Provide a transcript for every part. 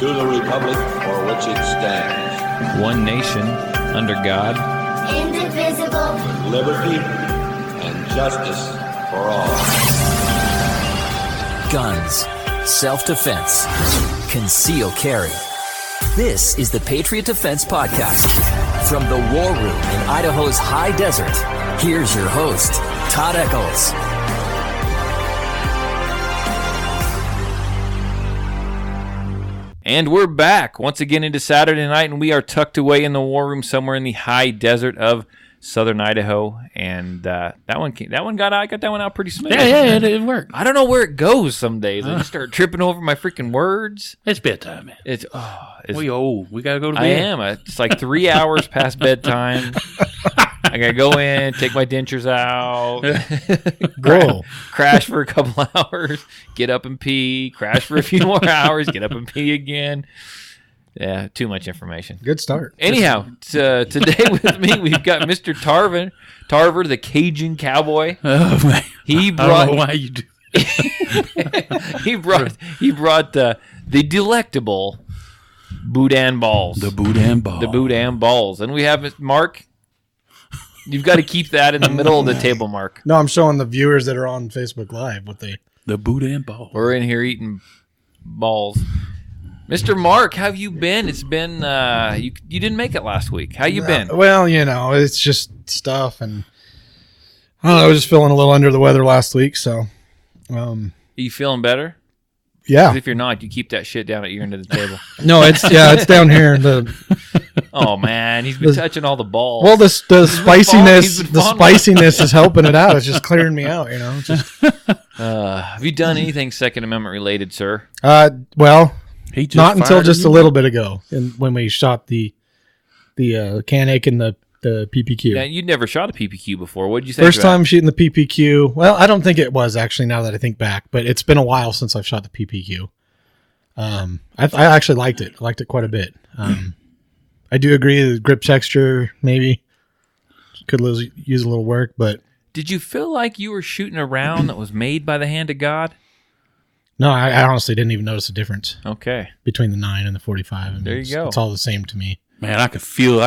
to the republic for which it stands, one nation, under God, indivisible, with liberty and justice for all. Guns, self-defense, conceal carry. This is the Patriot Defense Podcast. From the war room in Idaho's high desert, here's your host, Todd Echols. And we're back once again into Saturday night, and we are tucked away in the war room somewhere in the high desert of southern Idaho. And I got that one out pretty smooth. Yeah, it worked. I don't know where it goes some days. I just start tripping over my freaking words. It's bedtime, man. It's we old. We gotta go to bed. I am. It's like 3 hours past bedtime. I gotta go in, take my dentures out, crash for a couple hours, get up and pee, crash for a few more hours, get up and pee again. Yeah, too much information. Good start. Anyhow, today with me we've got Mr. Tarver, the Cajun cowboy. Oh man, he brought. I don't know why you do. he brought the delectable boudin balls. The boudin balls, and we have Mark. You've got to keep that in the middle of the table, Mark. No, I'm showing the viewers that are on Facebook Live what they... The boudin ball. We're in here eating balls. Mr. Mark, how have you been? It's been, you didn't make it last week. How you been? Well, it's just stuff, and I don't know, I was just feeling a little under the weather last week, so... Are you feeling better? Yeah. 'Cause if you're not, you keep that shit down at your end of the table. No, it's down here. Oh man, he's been touching all the balls. Well, the spiciness is helping it out. It's just clearing me out, Have you done anything Second Amendment related, sir? Well, not until fired just you? a little bit ago, when we shot the Canic and the PPQ. Yeah, you'd never shot a PPQ before. What did you say? First time shooting the PPQ. Well, I don't think it was actually, now that I think back, but it's been a while since I've shot the PPQ. I actually liked it. I liked it quite a bit. I do agree the grip texture maybe could use a little work, but Did you feel like you were shooting a round that was made by the hand of God? no, I honestly didn't even notice a difference Okay. between the 9 and the 45. There you go. It's all the same to me. Man, I could feel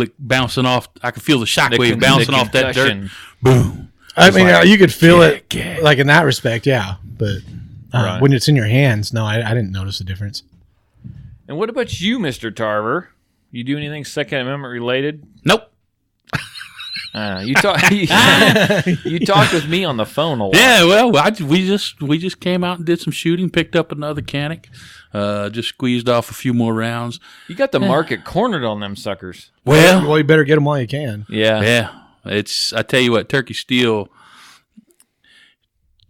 it bouncing off. I could feel the shockwave bouncing off that dirt. concussion. Boom. I mean, you could feel it get. like in that respect, yeah. But Right. when it's in your hands, no, I didn't notice a difference. And what about you, Mr. Tarver? You do anything Second Amendment related? Nope. You talked with me on the phone a lot. Yeah, well, we just came out and did some shooting, picked up another Canic, just squeezed off a few more rounds. You got the market cornered on them suckers. Well, You better get them while you can. Yeah. yeah, I tell you what, turkey steel.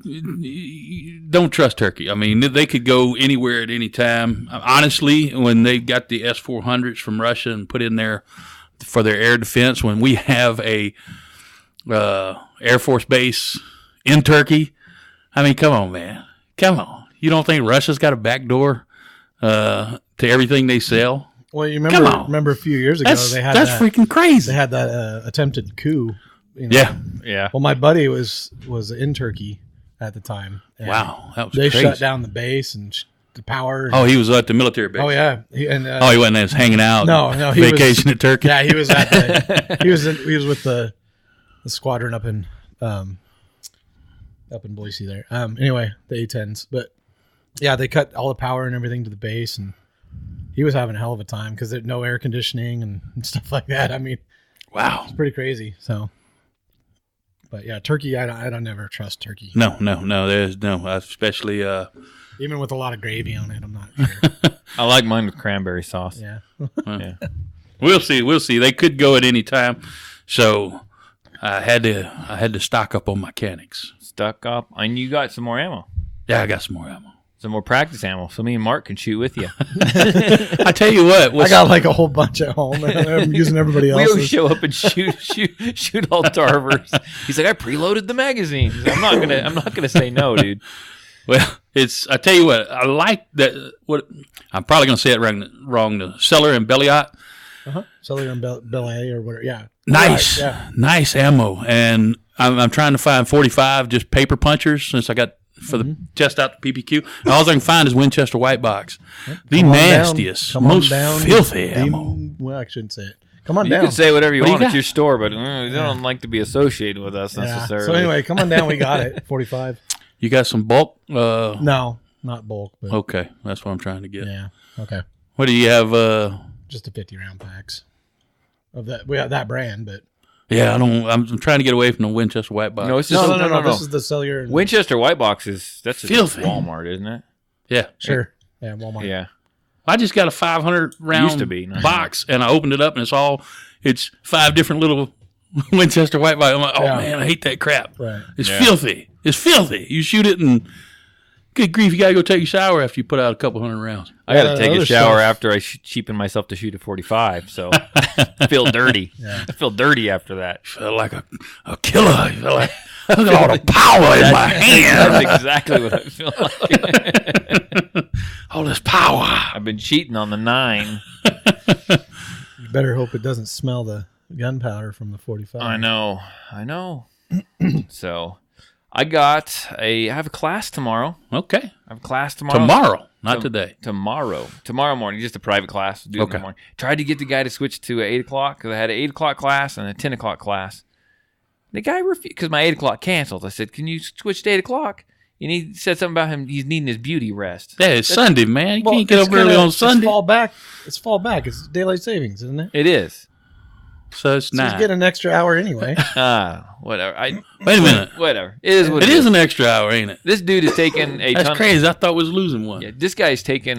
Don't trust turkey. I mean, they could go anywhere at any time. Honestly, when they got the S-400s from Russia and put in there for their air defense, when we have a Air Force base in Turkey, I mean, come on, man. Come on. You don't think Russia's got a back door to everything they sell? Well, you Come on. remember a few years ago That's they had freaking crazy. They had that attempted coup. Yeah. Yeah. Well, my buddy was in Turkey at the time. and Wow. That was They crazy. shut down the base and the power. Oh, he was at the military base. Oh yeah. He wasn't just hanging out. No, he was- vacation at Turkey. Yeah, he was at he was with the squadron up in Boise there. Anyway, the A-10s, but yeah, they cut all the power and everything to the base, and he was having a hell of a time because there's no air conditioning and stuff like that. I mean, Wow. it's pretty crazy. So, but yeah, turkey, I don't never trust turkey. No. There's no, especially. Even with a lot of gravy on it, I'm not sure. I like mine with cranberry sauce. Yeah. Yeah. We'll see. They could go at any time, so I had to stock up on my Canics. Stuck up. And you got some more ammo. Yeah, I got some more ammo. Some more practice ammo. So me and Mark can shoot with you. I tell you what, I got like a whole bunch at home. And I'm using everybody We always else's. show up and shoot all Tarvers. He's like, I preloaded the magazines. I'm not gonna say no, dude. well, I tell you what, I like that. What I'm probably gonna say it wrong. The Cellar and Belliot. Sully and Belay or whatever. Yeah. Nice, Right, yeah. nice ammo, and I'm trying to find 45 just paper punchers since I got for the test out the PPQ. And all I can find is Winchester white box. The Come on nastiest, down. Come on most down. filthy ammo. Well, I shouldn't say it. Come on You down. can say whatever you What do you want at got? your store, but they don't like to be associated with us Yeah. necessarily. So anyway, come on down. We got it. 45. You got some bulk? No, not bulk. But Okay, that's what I'm trying to get. yeah. Okay. What do you have? Just the 50 round packs of that. We got that brand, but Yeah, I'm trying to get away from the Winchester white box. No, it's just no. This is the cellular. Winchester white box that's just Filthy. Walmart, isn't it? Yeah, Sure. Yeah, Walmart. Yeah. I just got a 500 round Used to be, no. box, and I opened it up, and it's 5 different little Winchester white box. I'm like, oh Yeah. man, I hate that crap. Right. It's Yeah. filthy. It's filthy. You shoot it, and good grief, you got to go take a shower after you put out a couple hundred rounds. I got to Yeah, take a other shower stuff. after I cheapen myself to shoot a 45, so I feel dirty. Yeah. I feel dirty after that. Felt like a killer. I felt like, look at all the power in my hand. That's exactly what I feel like. All this power. I've been cheating on the 9. You better hope it doesn't smell the gunpowder from the 45. I know. So I have a class tomorrow. Okay. I have a class tomorrow. Tomorrow, not today. Tomorrow morning, just a private class. Do it in the Okay. morning. Tried to get the guy to switch to 8 o'clock because I had an 8 o'clock class and a 10 o'clock class. The guy refused because my 8 o'clock canceled. I said, "Can you switch to 8 o'clock?" And he said something about him. He's needing his beauty rest. Yeah, it's Sunday, man. You Well, can't get it's up early kinda- on Sunday. It's fall back. It's daylight savings, isn't it? It is. So it's So not. you get an extra hour anyway. Whatever. Wait a minute. Whatever. It is what It is an extra hour, ain't it? This dude is taking a That's ton. crazy. I thought we was losing one. Yeah, this guy's taking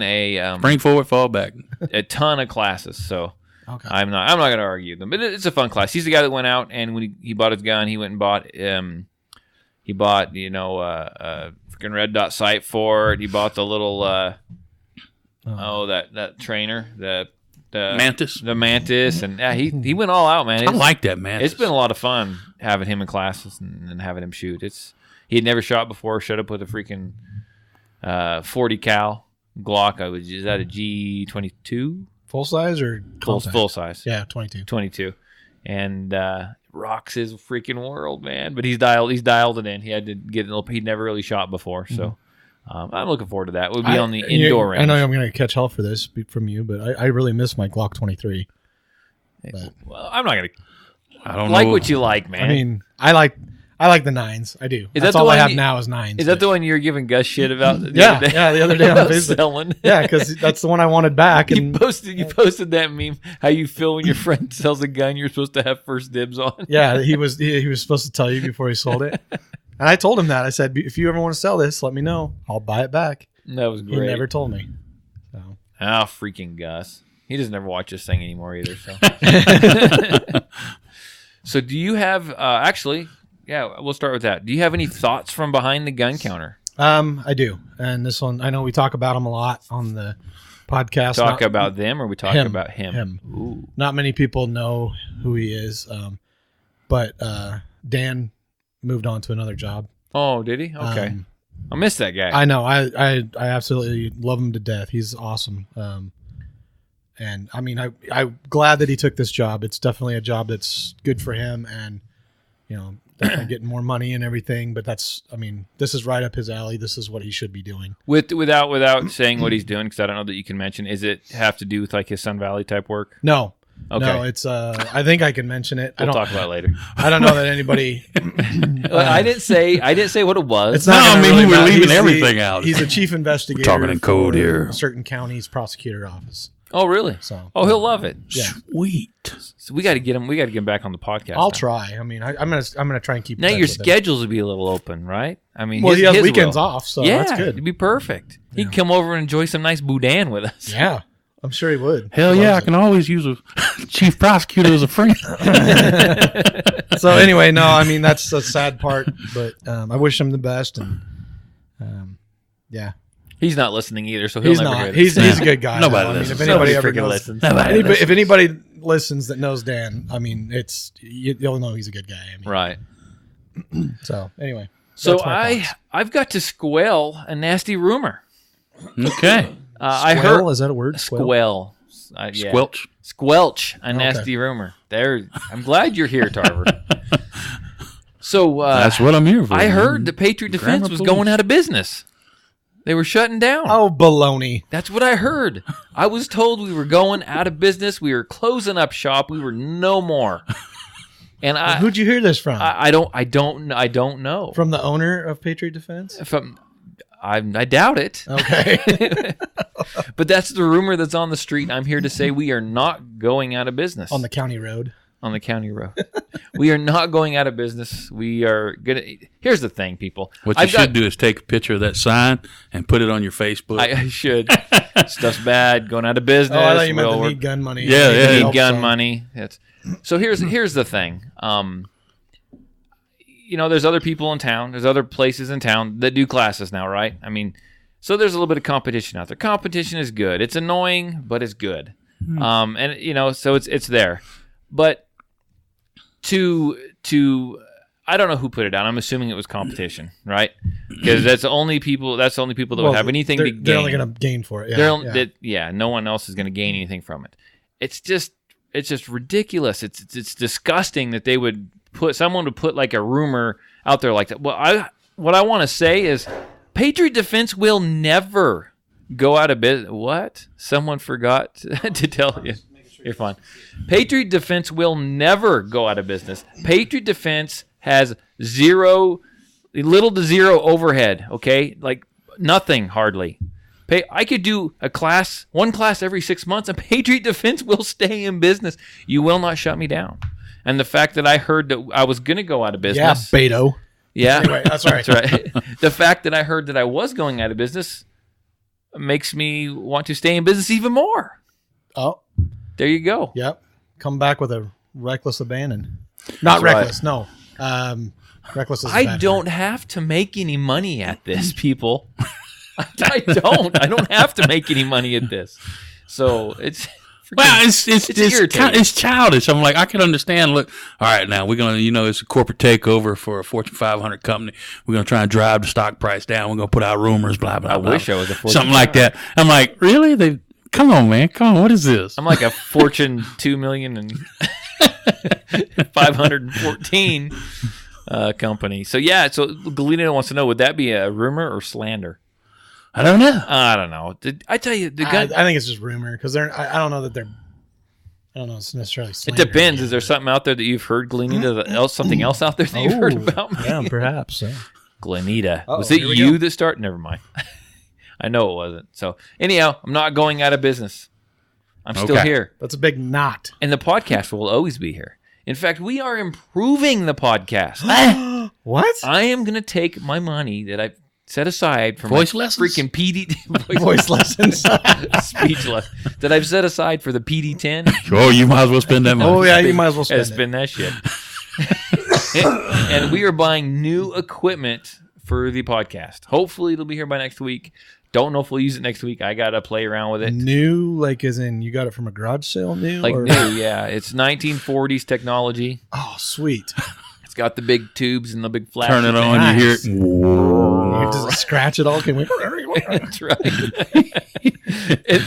Bring forward, fall back. a ton of classes. So Okay. I'm not going to argue with them, but it's a fun class. He's the guy that went out and when he bought his gun, he went and bought freaking red dot sight for it. He bought the little that trainer, the Mantis. the mantis, and yeah, he went all out, man. I like that, man. It's been a lot of fun having him in classes and having him shoot. He had never shot before. Showed up with a freaking 40 cal Glock. Is that a G22? Full size or compact? Full size. Yeah, 22. 22, and rocks his freaking world, man. But he's dialed it in. He had to get he'd never really shot before, so I'm looking forward to that. We'll be on the indoor range. I know I'm going to catch hell for this from you, but I really miss my Glock 23. Well, I'm not gonna I don't like know. what you like, man. I mean, I like the 9s. I do. Is That's that the all I one have you- now is 9s. Is that the one you were giving Gus shit about? The Yeah, other day? yeah, the other day on About Facebook. selling. Yeah, because that's the one I wanted back. You And posted that meme. How you feel when your friend sells a gun you're supposed to have first dibs on? yeah, he was supposed to tell you before he sold it. And I told him that. I said, if you ever want to sell this, let me know. I'll buy it back. That was He great. never told me. So Freaking Gus. He doesn't ever watch this thing anymore either. So, so do you have actually? Yeah, we'll start with that. Do you have any thoughts from behind the gun counter? I do. And this one, I know we talk about him a lot on the podcast. Talk about them, or we talk him, about him? him. Ooh. Not many people know who he is. But Dan moved on to another job. Oh, did he? Okay. I missed that guy. I know. I absolutely love him to death. He's awesome. And I mean, I'm glad that he took this job. It's definitely a job that's good for him, and definitely getting more money and everything. But this is right up his alley. This is what he should be doing. Without saying what he's doing, because I don't know that you can mention. Is it have to do with like his Sun Valley type work? No. Okay. No, it's I think I can mention it. We'll talk about it later. I don't know that anybody. I didn't say what it was. It's not. No, I gonna mean, really you were matter. leaving He's the- everything out. He's a chief investigator. talking in code for here. a certain county's prosecutor office. Oh, really? So Oh, he'll love it. yeah, Sweet. So we got to get him. We got to get him back on the podcast. I'll now. try. I mean, I'm gonna try and keep. Now in touch your with him. schedules will be a little open, right? I mean, Well, he has his weekends will. off, so yeah, that's good. It'd be perfect. He can come over and enjoy some nice boudin with us. Yeah, I'm sure he would. Hell He yeah, I loves can always use a chief prosecutor as a friend. it. So anyway, no, I mean that's the sad part, but I wish him the best, and yeah, He's not listening either, so he'll he's never not. hear this. He's a good guy. Nobody though. I mean, listens. if anybody Nobody ever freaking knows, listens. if anybody listens that knows Dan, I mean, you'll know he's a good guy. I mean, Right. So anyway, So that's my thoughts. I've got to squell a nasty rumor. Okay. I Squell, heard is that a word? squell. Yeah. Squelch. Squelch a nasty rumor. I'm glad you're here, Tarver. So That's what I'm here for. I heard that Patriot Defense was going out of business. They were shutting down. Oh, baloney. That's what I heard. I was told we were going out of business. We were closing up shop. We were no more. And Who'd you hear this from? I don't know. From the owner of Patriot Defense? I doubt it. Okay. But that's the rumor that's on the street. I'm here to say we are not going out of business. On the county road. On the county road. We are not going out of business. We are going to... Here's the thing, people. What you should do is take a picture of that sign and put it on your Facebook. I should. Stuff's bad. Going out of business. Oh, I thought you meant the need gun money. Yeah. Need gun money. So here's the thing. There's other people in town. There's other places in town that do classes now, right? I mean, so there's a little bit of competition out there. Competition is good. It's annoying, but it's good. So it's there. But to I don't know who put it down. I'm assuming it was competition, right? Because that's the only people that would have anything to gain. They're only going to gain for it. Yeah, no one else is going to gain anything from it. It's just ridiculous. It's disgusting that they would someone would put like a rumor out there like that. Well, what I want to say is Patriot Defense will never go out of business. What? Someone forgot to tell you. You're fine. Patriot Defense will never go out of business. Patriot Defense has little to zero overhead, okay? Like nothing hardly. I could do one class every 6 months, and Patriot Defense will stay in business. You will not shut me down. And the fact that I heard that I was going to go out of business. Yeah, Beto. Yeah. Anyway, that's right. That's right. The fact that I heard that I was going out of business makes me want to stay in business even more. Oh. There you go. Yep. Come back with a reckless abandon. Not reckless, no. Reckless is I don't have to make any money at this, people. I don't have to make any money at this. So it's it's childish. I'm like, I can understand. Look, all right, now we're gonna, it's a corporate takeover for a Fortune 500 company. We're gonna try and drive the stock price down. We're gonna put out rumors, blah blah. I blah. wish I was a Fortune something like that. I'm like, really? Come on, man. Come on. What is this? I'm like a Fortune 2 million and 514 company. So yeah. So Galena wants to know: would that be a rumor or slander? I don't know. I don't know. I tell you, the gun. I think it's just rumor because I don't know that they're. I don't know. It's necessarily. It depends. Is there something out there that you've heard, Glenita? Something else out there that you've heard about me? Yeah, perhaps. So. Glenita. Was it you that started? Never mind. I know it wasn't. So anyhow, I'm not going out of business. I'm still here. That's a big not. And the podcast will always be here. In fact, we are improving the podcast. What? I am going to take my money that I've set aside for voice my lessons? freaking PD voice lessons, speechless that I've set aside for the PD10. Oh, you might as well spend that money. Oh yeah, you might as well spend that shit. and we are buying new equipment for the podcast. Hopefully, it'll be here by next week. Don't know if we'll use it next week. I gotta play around with it. New, like as in you got it from a garage sale? New, like new? Yeah, it's 1940s technology. Oh, sweet. It's got the big tubes and the big flash. Turn it on, nice. You hear it. Does it scratch it all? Can we? That's right.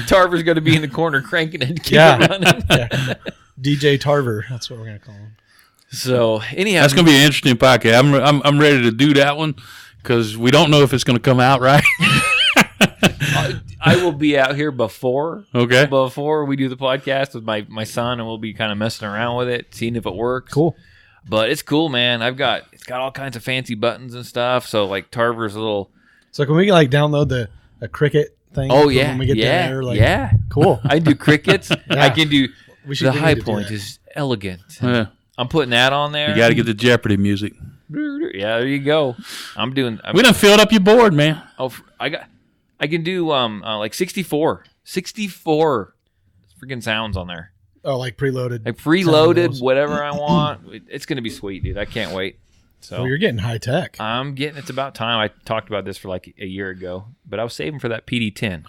Tarver's going to be in the corner cranking it and keep it running. Yeah. DJ Tarver. That's what we're going to call him. So anyhow, that's going to be an interesting podcast. I'm ready to do that one because we don't know if it's going to come out right. I will be out here before we do the podcast with my son, and we'll be kind of messing around with it, seeing if it works. Cool. But it's cool, man. It's got all kinds of fancy buttons and stuff. So like Tarver's a little. So can we like download a cricket thing? Oh yeah, when we get there, like, yeah. Cool. I do crickets. Yeah. I can do. The high point is elegant. Yeah. I'm putting that on there. You got to get the Jeopardy music. Yeah, there you go. We done filled up your board, man. Oh, I can do like 64 freaking sounds on there. Oh, like preloaded. Like preloaded, whatever I want. It's going to be sweet, dude. I can't wait. So you're getting high tech. It's about time. I talked about this for like a year ago, but I was saving for that PD10.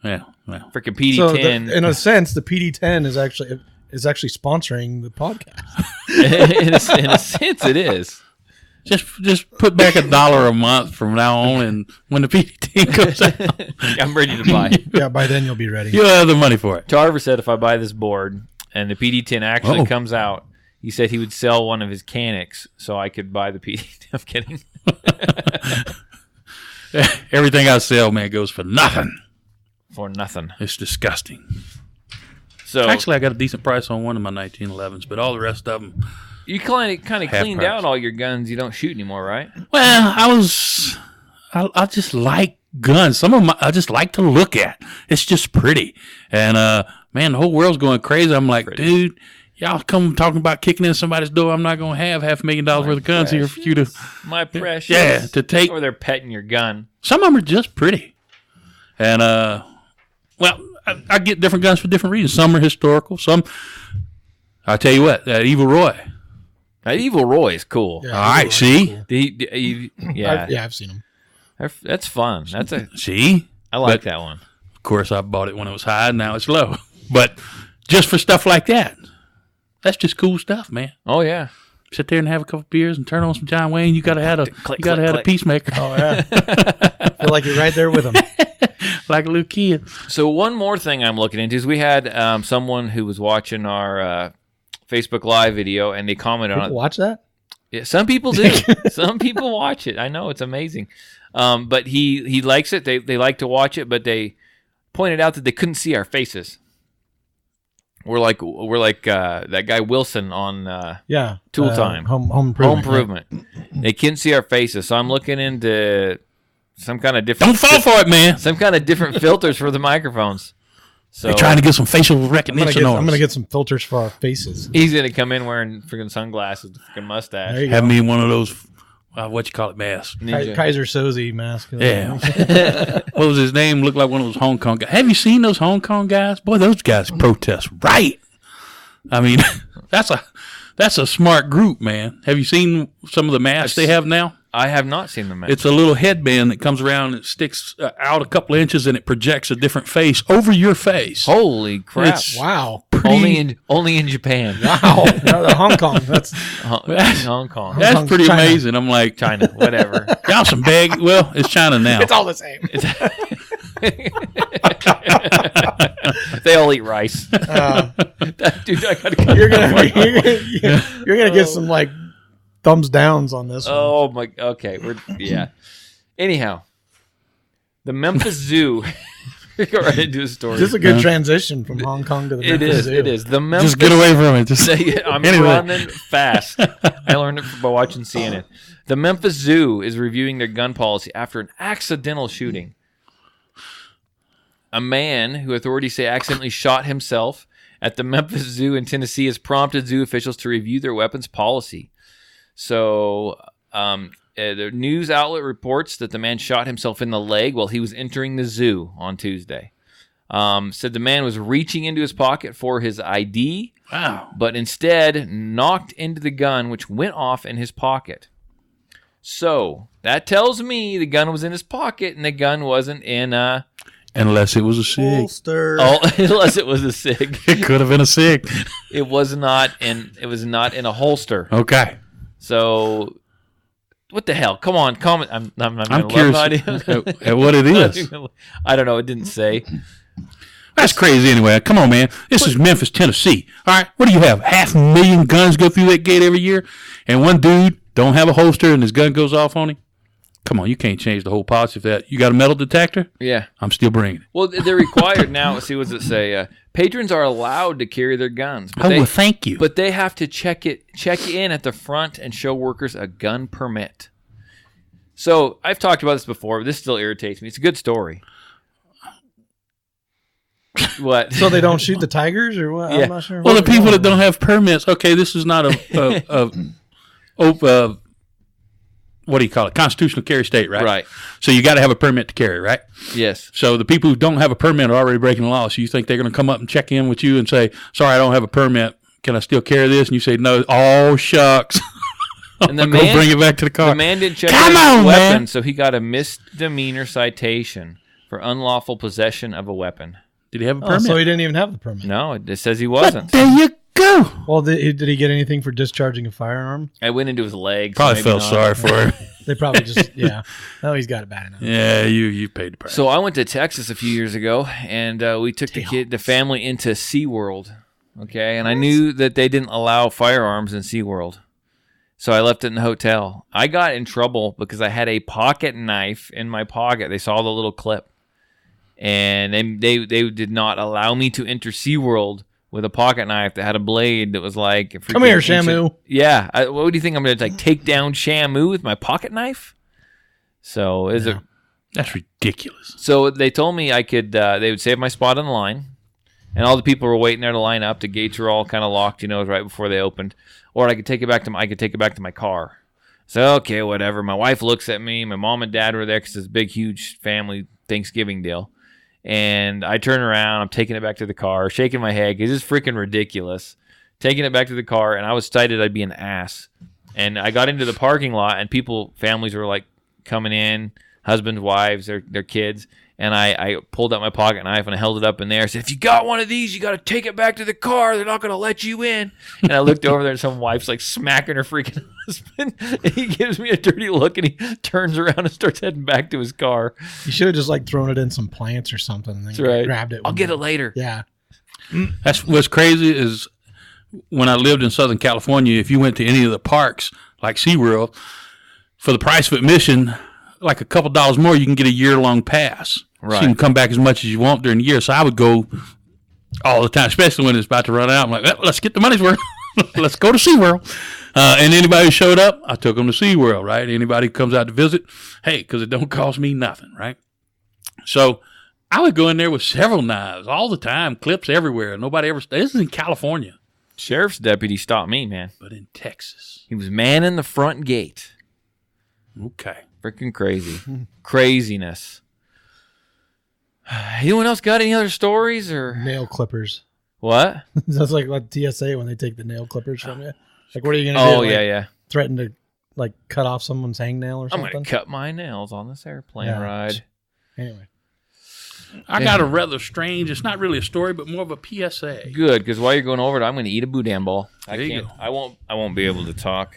Yeah. Freaking PD10. So in a sense, the PD10 is actually sponsoring the podcast. in a sense, it is. Just put back $1 a month from now on, and when the PD10 comes out, I'm ready to buy. Yeah, by then you'll be ready. You'll have the money for it. Tarver said if I buy this board and the PD10 actually comes out, He said he would sell one of his Canics so I could buy the PD. I'm kidding. Everything I sell, man, goes for nothing. For nothing. It's disgusting. So Actually, I got a decent price on one of my 1911s, but all the rest of them. you kind of Half cleaned price. out all your guns. You don't shoot anymore, right? Well, I just like guns. Some of them I just like to look at. It's just pretty. And, man, the whole world's going crazy. I'm like, dude, y'all come talking about kicking in somebody's door. I'm not going to have $500,000 worth of guns here for you to. My precious. Yeah, to take. Or they're petting your gun. Some of them are just pretty. And, well, I get different guns for different reasons. Some are historical. Some, I'll tell you what, that Evil Roy. That Evil Roy is cool. Yeah, All right, see? Cool. Yeah. I've seen them. That's fun. See? I like But, that one. Of course, I bought it when it was high, and now it's low. But just for stuff like that, that's just cool stuff, man. Oh, yeah. Sit there and have a couple beers and turn on some John Wayne. You gotta have a click. peacemaker, Oh, yeah. I feel like you're right there with them. like a little kid. So one more thing I'm looking into is we had someone who was watching our Facebook Live video, and they commented on People it. watch that? Yeah, some people do. Some people watch it. I know, it's amazing. But he likes it. They like to watch it, but they pointed out that they couldn't see our faces. We're like that guy Wilson on Yeah. Tool Time. Home Home improvement. Improvement. They couldn't see our faces, so I'm looking into some kind of different. Don't fall for it, man. Some kind of different filters for the microphones. So They're trying to get some facial I'm recognition gonna on get us. some filters for our faces. he's gonna come in wearing freaking sunglasses, freaking mustache. There you Have go. me one of those, what you call it, masks. Ninja. Kaiser Soze mask. Yeah. What was his name? Looked like one of those Hong Kong guys. Have you seen those Hong Kong guys? Boy, those guys protest right. I mean, that's a smart group, man. Have you seen some of the masks they have now? I have not seen them. It's a little headband that comes around and sticks out a couple of inches, and it projects a different face over your face. Holy crap! It's- Wow. Only in Japan. Wow. No, the Hong Kong. That's Hong Kong, That's Kong's pretty China. amazing. I'm like, China, whatever. y'all some big. Well, it's China now. it's all the same. They all eat rice. Dude, I gotta. You're gonna get some like thumbs downs on this one. Oh my. Okay, yeah. Anyhow, the Memphis Zoo. We go right into the story. This is a good transition from Hong Kong to the It Memphis is. Zoo. It is. The Memphis. Just get away from it. Just I'm Anyway. running fast. I learned it by watching CNN. The Memphis Zoo is reviewing their gun policy after an accidental shooting. A man who authorities say accidentally shot himself at the Memphis Zoo in Tennessee has prompted zoo officials to review their weapons policy. So, the news outlet reports that the man shot himself in the leg while he was entering the zoo on Tuesday. Said the man was reaching into his pocket for his ID, wow. but instead knocked into the gun, which went off in his pocket. So that tells me the gun was in his pocket and the gun wasn't in Unless it was a SIG. Holster. unless it was a SIG. It could have been a SIG. It was not in a holster. Okay. So what the hell? Come on, comment. I'm I'm curious at what it is. I don't know. It didn't say. That's crazy anyway. Come on, man. This is Memphis, Tennessee. All right. What do you have? 500,000 guns go through that gate every year, and one dude don't have a holster and his gun goes off on him? Come on, you can't change the whole policy for that. You got a metal detector? Yeah. I'm still bringing it. Well, they're required now. See, what does it say? Patrons are allowed to carry their guns. But Well, thank you. But they have to check in at the front and show workers a gun permit. So I've talked about this before, but this still irritates me. It's a good story. What? So they don't shoot the tigers, or what? Yeah. I'm not sure. Well, the people that don't have permits, okay, this is not what do you call it? Constitutional carry state, right? Right. So you got to have a permit to carry, right? Yes. So the people who don't have a permit are already breaking the law. So you think they're going to come up and check in with you and say, sorry, I don't have a permit. Can I still carry this? And you say, no. Oh, shucks. And the Go man, bring it back to the car. The man didn't check Come his on, weapon, man. so he got a misdemeanor citation for unlawful possession of a weapon. Did he have a Oh, permit? so he didn't even have the permit. No, it says he wasn't. There you go. Well, did he get anything for discharging a firearm? I went into his legs. Probably maybe felt not. sorry for him. They probably just, yeah. No, he's got it bad enough. Yeah, you paid the price. So I went to Texas a few years ago, and we took the family into SeaWorld. Okay, and I knew that they didn't allow firearms in SeaWorld. So I left it in the hotel. I got in trouble because I had a pocket knife in my pocket. They saw the little clip. And they did not allow me to enter SeaWorld with a pocket knife that had a blade that was like... Come here, Shamu. Yeah. What do you think? I'm going to take down Shamu with my pocket knife? So That's ridiculous. So they told me I could... they would save my spot on the line. And all the people were waiting there to line up. The gates were all kind of locked, it was right before they opened. Or I could take it back to my car. So, okay, whatever. My wife looks at me. My mom and dad were there because it's a big, huge family Thanksgiving deal. And I turn around. I'm taking it back to the car, shaking my head because it's freaking ridiculous. Taking it back to the car, and I was excited I'd be an ass. And I got into the parking lot, and families were like coming in, husbands, wives, their kids. And I pulled out my pocket knife and I held it up in there. I said, if you got one of these, you got to take it back to the car. They're not going to let you in. And I looked over there and some wife's like smacking her freaking husband. And he gives me a dirty look and he turns around and starts heading back to his car. You should have just like thrown it in some plants or something. And then That's right. Grabbed it. I'll get it later. Yeah. That's what's crazy is when I lived in Southern California, if you went to any of the parks like SeaWorld, for the price of admission, like a couple dollars more, you can get a year-long pass. Right. So you can come back as much as you want during the year. So I would go all the time, especially when it's about to run out. I'm like, well, let's get the money's worth. Let's go to SeaWorld. And anybody who showed up, I took them to SeaWorld, right? Anybody who comes out to visit, hey, because it don't cost me nothing, right? So I would go in there with several knives all the time, clips everywhere. Nobody ever. This is in California. Sheriff's deputy stopped me, man. But in Texas. He was manning the front gate. Okay. Freaking crazy. Craziness. Anyone else got any other stories or Nail clippers. what? That's like TSA when they take the nail clippers from you. Like, what are you going to do? Oh, Like, yeah. Threaten to like cut off someone's hangnail or I'm something? going to cut my nails on this airplane Yeah. ride. Anyway. I got a rather strange, it's not really a story, but more of a PSA. Good, because while you're going over it, I'm going to eat a boudin ball. There you go. I won't be able to talk.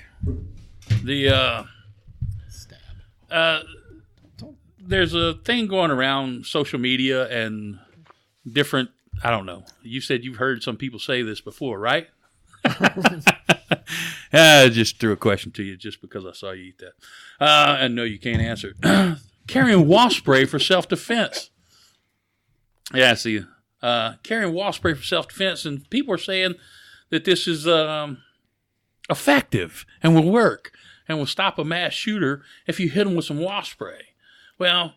The there's a thing going around social media and different, I don't know. You said you've heard some people say this before, right? I just threw a question to you just because I saw you eat that. And no, you can't answer it. Carrying wasp spray for self-defense. Yeah, I see. Carrying wasp spray for self-defense, and people are saying that this is effective and will work and will stop a mass shooter if you hit them with some wasp spray. Well,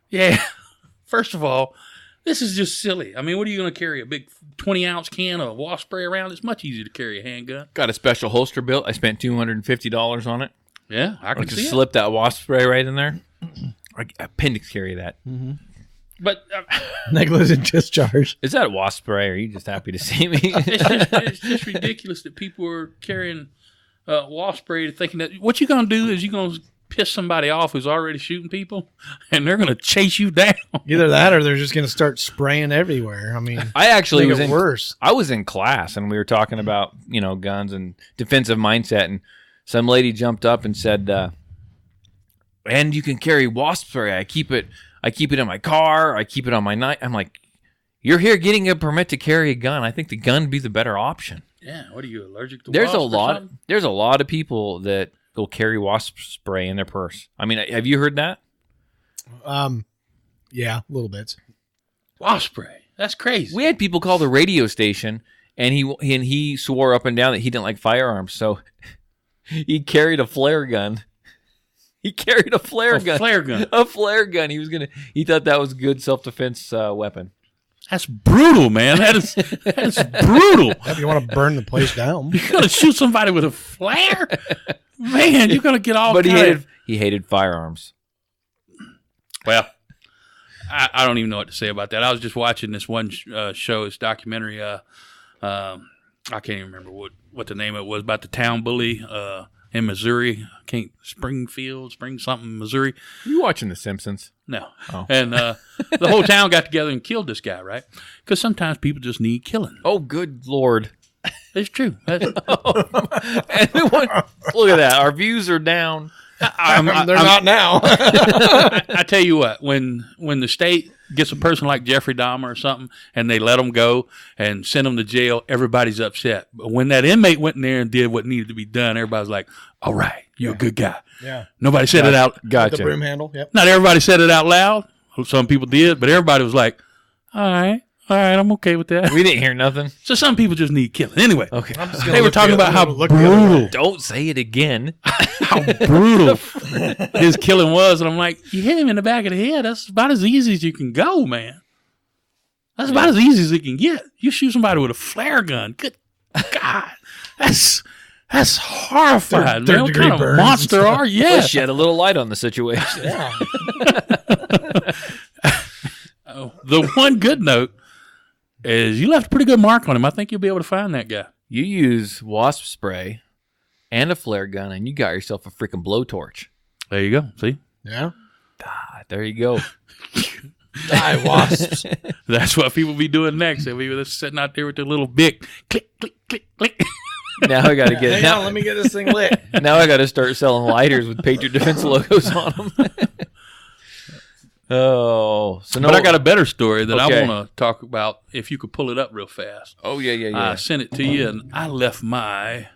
yeah. First of all, this is just silly. I mean, what are you going to carry? A big 20-ounce can of wasp spray around? It's much easier to carry a handgun. Got a special holster built. I spent $250 on it. Yeah, I I can can see it. slip that wasp spray right in there. Appendix carry that. But Negligent discharge. Is that wasp spray? Or are you just happy to see me? it's just ridiculous that people are carrying wasp spray thinking that what you're going to do is you're going to piss somebody off who's already shooting people, and they're going to chase you down. Either that or they're just going to start spraying everywhere. I mean, I actually make was it in worse. I was in class and we were talking about guns and defensive mindset, and some lady jumped up and said, "And you can carry wasp spray. I keep it in my car. I keep it on my night." I'm like, "You're here getting a permit to carry a gun. I think the gun would be the better option." Yeah, what are you, allergic to There's wasps a or lot. something? There's a lot of people that will carry wasp spray in their purse. I mean, have you heard that? Yeah, a little bit. Wasp spray. That's crazy. We had people call the radio station, and he swore up and down that he didn't like firearms, so he carried a flare gun. He carried a flare gun. Flare gun. A flare gun. He thought that was a good self-defense weapon. That's brutal, man. That is brutal. If you want to burn the place down. You're going to shoot somebody with a flare? Man, you're going to get all But kind of... he hated firearms. Well, I don't even know what to say about that. I was just watching this one show, this documentary. I can't even remember what the name of it was, about the town bully in Missouri. Spring something, Missouri. You watching The Simpsons? No. Oh. And the whole town got together and killed this guy, right? Because sometimes people just need killing. Oh, good Lord. It's true. Look at that. Our views are down. They're not now. I tell you what, when the state gets a person like Jeffrey Dahmer or something, and they let them go and send them to jail, everybody's upset. But when that inmate went in there and did what needed to be done, everybody's like, "All right, you're a good guy." Yeah. Nobody said it out. Gotcha. The broom handle. Yep. Not everybody said it out loud. Some people did, but everybody was like, "All right, I'm okay with that." We didn't hear nothing. So some people just need killing. Anyway, Okay. they were talking about how brutal, Don't say it again. how brutal his killing was, and I'm like, you hit him in the back of the head. That's about as easy as you can go, man. That's about as easy as it can get. You shoot somebody with a flare gun. Good God, that's horrifying. Third man. What degree kind of burns monster and stuff. are you? Well, Yeah. shed a little light on the situation. The one good note is you left a pretty good mark on him. I think you'll be able to find that guy. You use wasp spray and a flare gun, and you got yourself a freaking blowtorch. There you go. See? Yeah. Ah, there you go. Die, wasps. That's what people be doing next. They'll be just sitting out there with their little bic. Click, click, click, click. Now I got to get Hang now, on, let me get this thing lit. now I got to start selling lighters with Patriot Defense logos on them. Oh, so no. But I got a better story that Okay. I want to talk about if you could pull it up real fast. Oh yeah. I sent it to you, and I left my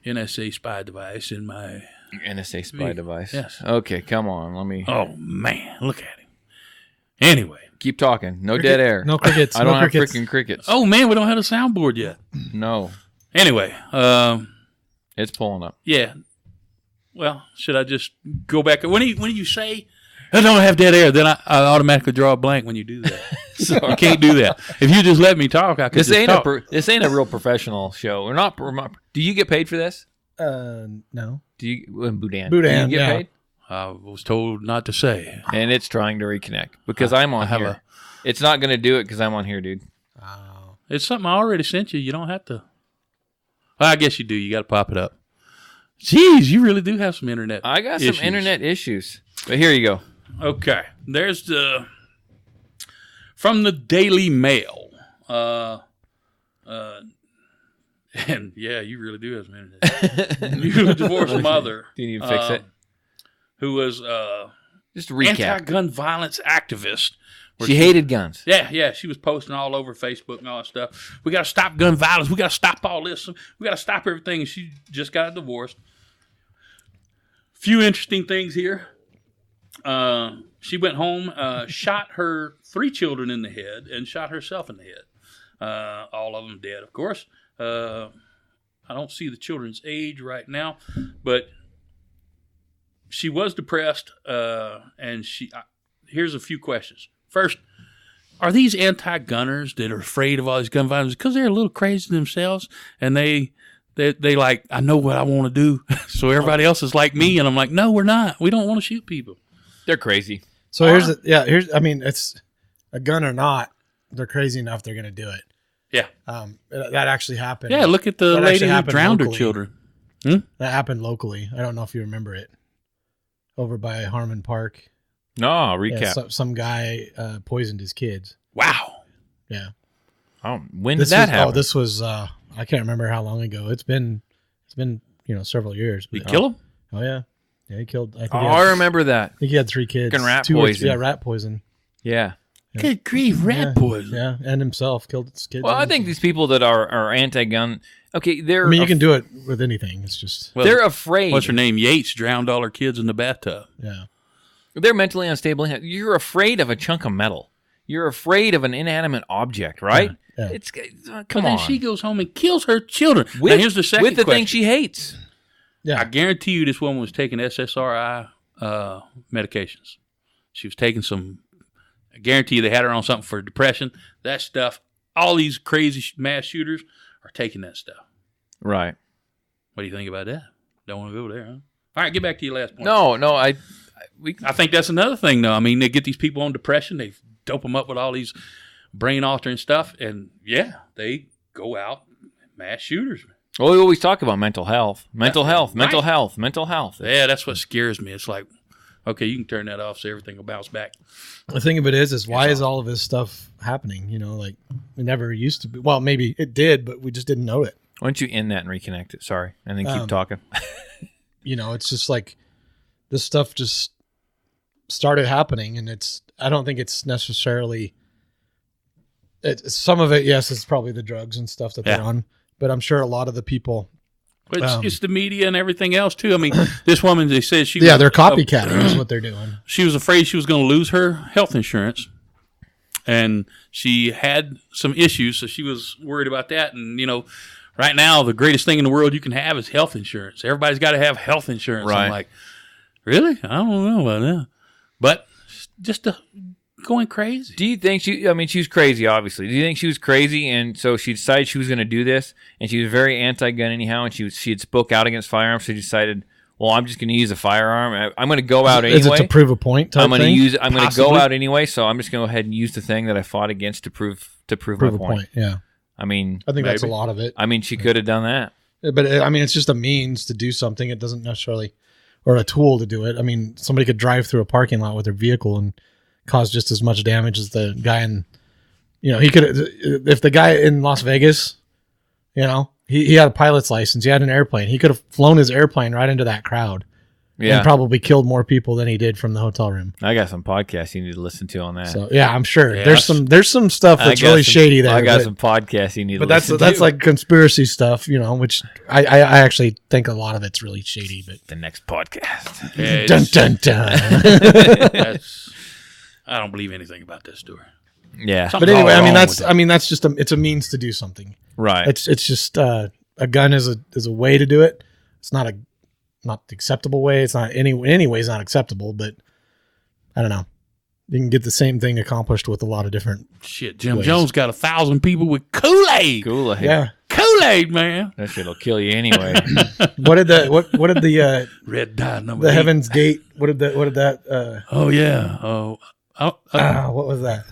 NSA spy device in my... NSA spy device. Yes. Okay, come on. Let me Oh, man. Look at him. Anyway. keep talking. No dead air. No crickets. I don't no have crickets. freaking crickets. Oh, man, we don't have a soundboard yet. No, Anyway, it's pulling up. yeah. Well, should I just go back? When you say, I don't have dead air, then I automatically draw a blank when you do that. So I can't do that. If you just let me talk, I could This just ain't talk. this ain't a real professional show. We're not. Do you get paid for this? No. Do you Boudin? Boudin, do you get yeah. paid? I was told not to say. And it's trying to reconnect because I'm on have here. It's not going to do it because I'm on here, dude. It's something I already sent you. You don't have to. Well, I guess you do. You got to pop it up. Jeez, you really do have some internet I got some issues. internet issues. But here you go. Okay. There's from the Daily Mail. And yeah, you really do have some internet. You divorced mother. Do you need to fix it? Who was Just recap. anti-gun violence activist. She hated guns. Yeah, she was posting all over Facebook and all that stuff. We got to stop gun violence. We got to stop all this. We got to stop everything. And she just got divorced. Few interesting things here. She went home, shot her 3 children in the head, and shot herself in the head. All of them dead, of course. I don't see the children's age right now, but she was depressed, and here's a few questions. First, are these anti-gunners that are afraid of all these gun violence because they're a little crazy themselves and they like, I know what I want to do, so everybody else is like me, and I'm like, no, we're not. We don't want to shoot people. They're crazy. So I mean, it's a gun or not, they're crazy enough they're going to do it. Yeah. That actually happened. Yeah, look at the That lady actually who happened drowned her locally. children. That happened locally. I don't know if you remember it. Over by Harmon Park. No, recap. Yeah, some guy poisoned his kids. Wow. Yeah. When did that happen? This was I can't remember how long ago. It's been several years. You But, kill him? Oh yeah. Yeah, he killed. I think, I remember that. I think he had 3 kids. Fucking rat 2 or poison. yeah, rat poison. Yeah. Good grief, rat poison. Yeah, and himself killed his kids. Well, I think these people that are anti-gun, okay, they're. I mean, you can do it with anything. It's just Well, they're afraid. What's her name? Yates drowned all her kids in the bathtub. yeah. They're mentally unstable. You're afraid of a chunk of metal. You're afraid of an inanimate object, right? Yeah. It's But come then on. she goes home and kills her children. with, Now, here's the second with the question. thing she hates. Yeah. I guarantee you this woman was taking SSRI medications. She was taking some, I guarantee you they had her on something for depression. That stuff, all these crazy mass shooters are taking that stuff. Right. What do you think about that? Don't want to go there, huh? All right, get back to your last point. No, I think that's another thing, though. I mean, they get these people on depression. They dope them up with all these brain-altering stuff. And, yeah, they go out mass shooters. well, we always talk about mental health. Mental health. Yeah, that's what scares me. It's like, okay, you can turn that off so everything will bounce back. The thing of it is why is all of this stuff happening? Like it never used to be. Well, maybe it did, but we just didn't know it. Why don't you end that and reconnect it? Sorry. And then keep talking. It's just like this stuff just started happening, and I don't think it's necessarily. Some of it, yes, is probably the drugs and stuff that they're on, but I'm sure a lot of the people. But it's the media and everything else too. I mean, this woman, they said she they're copycatting is what they're doing. She was afraid she was going to lose her health insurance, and she had some issues, so she was worried about that. And right now the greatest thing in the world you can have is health insurance. Everybody's got to have health insurance. Right. I'm like, really? I don't know about that, but just going crazy. Do you think she was crazy, obviously. Do you think she was crazy, and so she decided she was going to do this, and she was very anti-gun anyhow, and she had spoke out against firearms, so she decided, well, I'm just going to use a firearm. I'm going to go out anyway. Is it to prove a point type I'm going to go Possibly. out anyway, so I'm just going to go ahead and use the thing that I fought against to prove my Prove a point. Yeah. I mean, I think that's a Maybe. lot of it. she could have done that. But it's just a means to do something. It doesn't necessarily, or a tool to do it. I mean, somebody could drive through a parking lot with their vehicle and cause just as much damage as the guy in, he could, if the guy in Las Vegas, he had a pilot's license, he had an airplane, he could have flown his airplane right into that crowd and probably killed more people than he did from the hotel room. I got some podcasts you need to listen to on that. So yeah, I'm sure Yeah. there's some stuff that's really shady there. I got but- some podcasts you need to But listen to. that's like conspiracy stuff, which I actually think a lot of it's really shady. But the next podcast. Yeah, dun it's- dun dun. that's- I don't believe anything about this story. Yeah. Something's But anyway, all wrong with it. that's just it's a means to do something. Right. It's just a gun is a way to do it. It's not the acceptable way. It's not any way is not acceptable. But I don't know. You can get the same thing accomplished with a lot of different. Shit, Jim ways. Jones got 1,000 people with Kool-Aid. Kool-Aid. Yeah. Kool-Aid, man. That shit'll kill you anyway. What did the Red dye number the 8. Heaven's Gate? What did that? Oh yeah. What was that?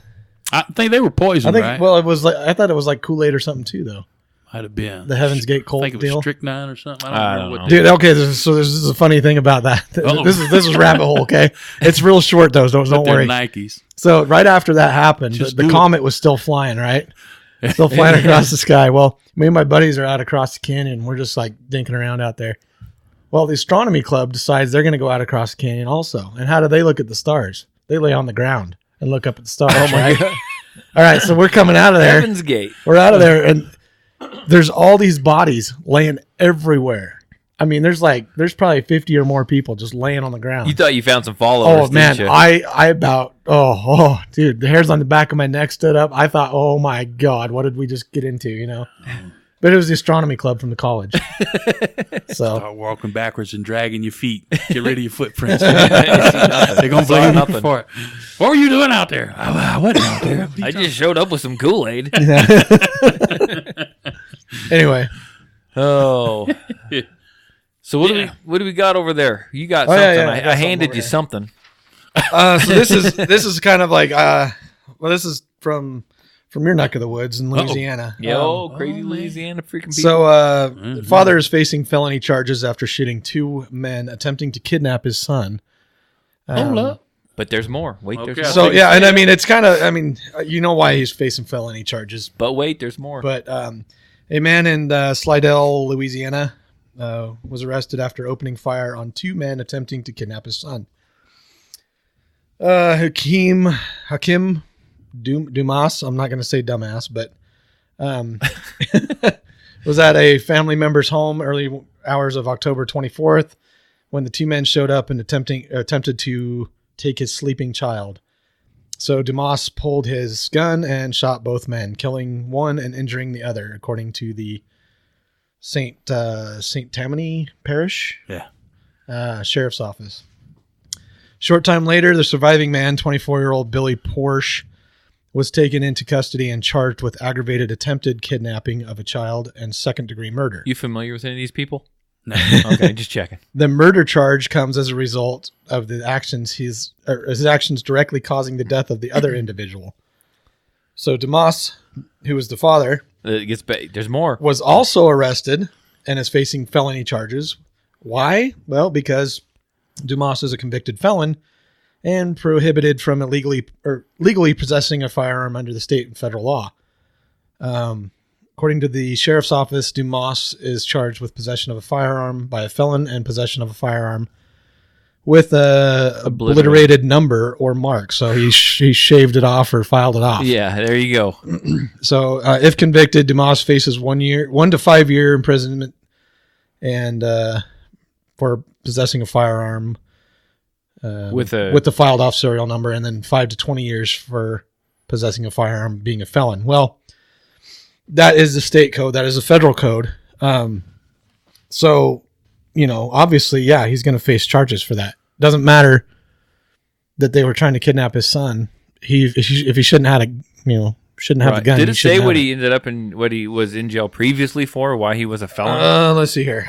I think they were I poisoned, think. right? Well, it was like I thought it was like Kool-Aid or something too, though. Might have been The Heaven's Gate I Colt think it was deal. strychnine or something. I I don't don't know. know. What Dude, okay, this is a funny thing about that. Uh-oh. This is rabbit hole, okay? It's real short though, so don't worry. Nikes. So right after that happened, Just the do it. comet was still flying, right? Still flying across the sky. Well, me and my buddies are out across the canyon. We're just like dinking around out there. Well, the astronomy club decides they're going to go out across the canyon also. And how do they look at the stars? They lay on the ground and look up at the stars. Oh my God. All right, so we're coming out of there. Heaven's Gate. We're out of there, and there's all these bodies laying everywhere. I mean, there's probably 50 or more people just laying on the ground. You thought you found some followers, Oh man, didn't you? I about dude, the hairs on the back of my neck stood up. I thought, oh my God, what did we just get into? But it was the astronomy club from the college. So Start walking backwards and dragging your feet. Get rid of your footprints. They're gonna blame you nothing. for it. What were you doing out there? I wasn't out there. I just showed up with some Kool-Aid. anyway, Oh. So what do we got over there? You got something. yeah, I got I handed something you over something. so this is kind of like this is from your neck of the woods in Louisiana. Yo, crazy Louisiana freaking people. So, father is facing felony charges after shooting 2 men attempting to kidnap his son. Hold up. But there's more. Wait, Okay. there's more. So yeah, and I mean it's kind of you know why he's facing felony charges. But wait, there's more. But a man in Slidell, Louisiana, was arrested after opening fire on 2 men attempting to kidnap his son. Hakim Dumas, I'm not going to say dumbass, but was at a family member's home early hours of October 24th when the 2 men showed up and attempted to take his sleeping child. So Dumas pulled his gun and shot both men, killing one and injuring the other, according to the St. Tammany Parish Sheriff's Office. Short time later, the surviving man, 24-year-old Billy Porsche, was taken into custody and charged with aggravated attempted kidnapping of a child and second-degree murder. You familiar with any of these people? No. Okay, just checking. The murder charge comes as a result of his actions directly causing the death of the other individual. So Dumas, who was the father, It gets there's more. was also arrested and is facing felony charges. Why? Well, because Dumas is a convicted felon and prohibited from legally possessing a firearm under the state and federal law. According to the sheriff's office, Dumas is charged with possession of a firearm by a felon and possession of a firearm with a obliterated number or mark. So he shaved it off or filed it off. Yeah, there you go. So if convicted, Dumas faces 1 to 5 year imprisonment, and for possessing a firearm with the filed off serial number, and then 5 to 20 years for possessing a firearm, being a felon. Well, that is the state code. That is a federal code. So, obviously, yeah, he's going to face charges for that. Doesn't matter that they were trying to kidnap his son. If he shouldn't have the gun. Did it say what he ended up in, what he was in jail previously for, why he was a felon? Let's see here.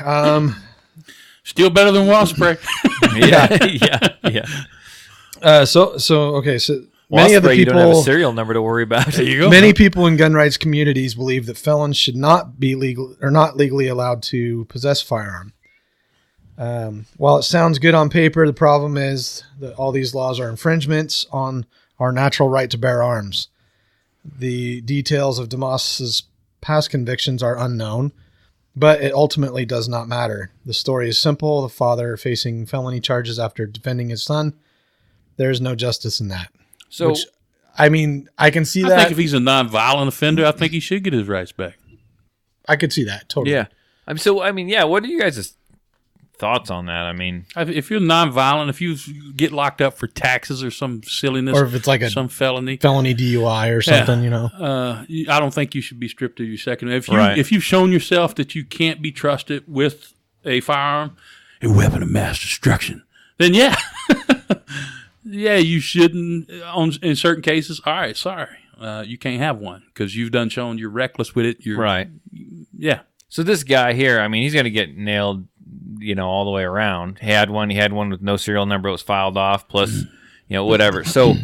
Still better than wasp spray. yeah. Okay. So many of the people, you don't have a serial number to worry about. There you go. Many people in gun rights communities believe that felons should not be not legally allowed to possess a firearm. While it sounds good on paper, the problem is that all these laws are infringements on our natural right to bear arms. The details of Dumas's past convictions are unknown, but it ultimately does not matter. The story is simple. The father facing felony charges after defending his son. There's no justice in that. So, I can see that. I think if he's a nonviolent offender, I think he should get his rights back. I could see that totally. Yeah. What are you guys' thoughts on that? If you're nonviolent, if you get locked up for taxes or some silliness, or if it's like some felony DUI or something, I don't think you should be stripped of your second. If you've shown yourself that you can't be trusted with a firearm, a weapon of mass destruction, then yeah. Yeah, you shouldn't. In certain cases, all right, sorry, you can't have one because you've shown you're reckless with it. Right. Yeah. So this guy here, he's going to get nailed, all the way around. He had one with no serial number. It was filed off. Plus, whatever. So,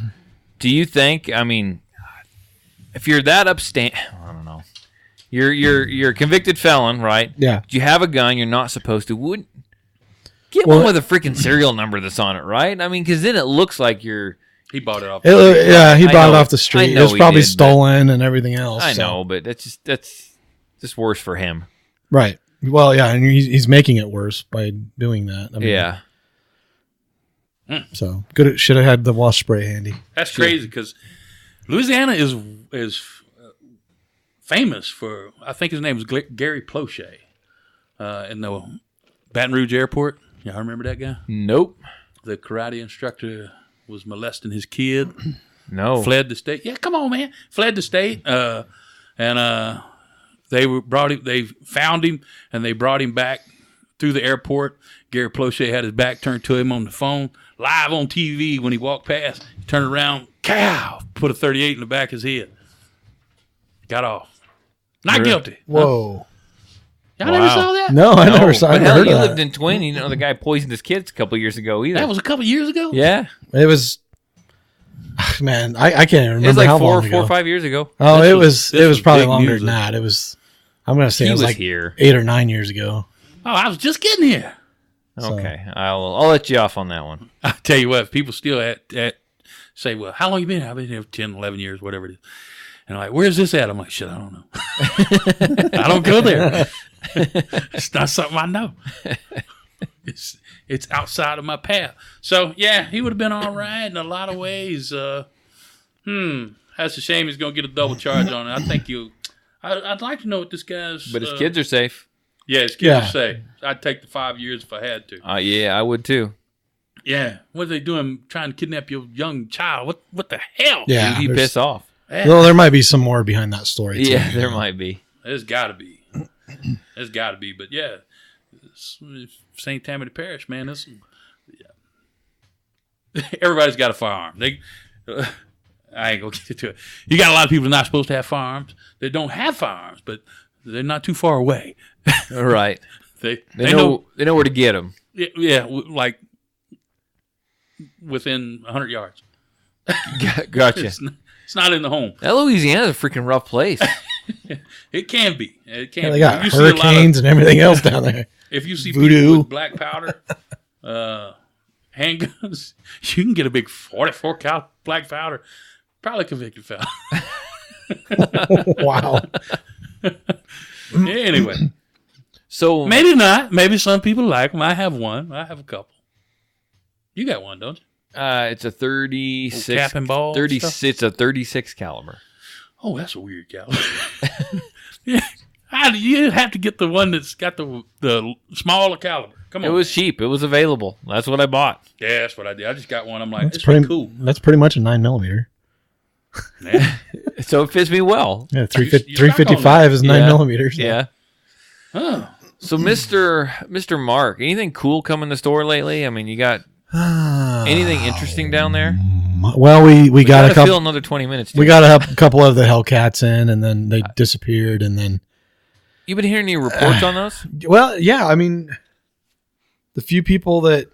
do you think? If you're that upstanding, I don't know. You're a convicted felon, right? Yeah. You have a gun. You're not supposed to. Get one with a freaking serial number that's on it, right? Because then it looks like he bought it off. He bought it off the street. It was probably stolen and everything else. I know, but that's just worse for him. Right. Well, yeah, and he's making it worse by doing that. Yeah. So good. Should have had the wasp spray handy. That's crazy because Louisiana is famous for. I think his name is Gary Plochet, in the Baton Rouge Airport. Y'all remember that guy? Nope. The karate instructor was molesting his kid. No. Fled the state. Yeah, come on, man. Fled the state. And they found him and they brought him back through the airport. Gary Plochet had his back turned to him on the phone, live on TV. When he walked past, he turned around, put a 38 in the back of his head. Got off. Not guilty. Whoa. Huh? Y'all never saw that? No, I never saw it. Hell, you lived in Twin. The guy poisoned his kids a couple years ago either. That was a couple years ago? Yeah. It was, man, I can't even remember. It was like how four long ago. or 5 years ago. Oh, it was probably longer music. than that. It was, I'm going to say it was like here 8 8 or 9 years ago. Oh, I was just getting here. Okay. I'll let you off on that one. I'll tell you what, people still say, well, how long you been here? I've been here 10, 11 years, whatever it is. And I'm like, where's this at? I'm like, shit, I don't know. I don't go there. It's not something I know. It's outside of my path. So, yeah, he would have been all right in a lot of ways. That's a shame he's going to get a double charge on it. I think I'd like to know what this guy's... But his kids are safe. Yeah, his kids are safe. I'd take the 5 years if I had to. Yeah, I would too. Yeah. What are they doing trying to kidnap your young child? What the hell? Yeah. He piss off. Yeah. Well, there might be some more behind that story, too. Yeah, there might be. There's got to be. There's got to be. But, yeah, St. Tammany Parish, man, everybody's got a firearm. I ain't going to get into it. You got a lot of people not supposed to have firearms. They don't have firearms, but they're not too far away. Right. They know where to get them. Yeah, like within 100 yards. Gotcha. It's not in the home. That Louisiana's a freaking rough place. It can be. It can. Yeah, they be. got hurricanes and everything else down there. If you see voodoo people with black powder, handguns, you can get a big 44 cal black powder. Probably convicted felon. Wow. Anyway, so maybe not. Maybe some people like them. I have one. I have a couple. You got one, don't you? It's a 36. Cap and ball 36. stuff? It's a 36 caliber. Oh, that's a weird caliber. Yeah. How do you have to get the one that's got the smaller caliber? Come on. It was cheap. It was available. That's what I bought. Yeah, that's what I did. I just got one. I'm like, That's it's pretty cool. That's pretty much a 9mm. Yeah. So it fits me well. Yeah, You 355 is 9mm. So. Yeah. Oh. So, Mr. Mark, anything cool coming to the store lately? I mean, you got anything interesting down there? Well, we got a fill couple. another 20 minutes. We got a couple of the Hellcats in, and then they disappeared, and then. You been hearing any reports on those? Well, yeah. I mean, the few people that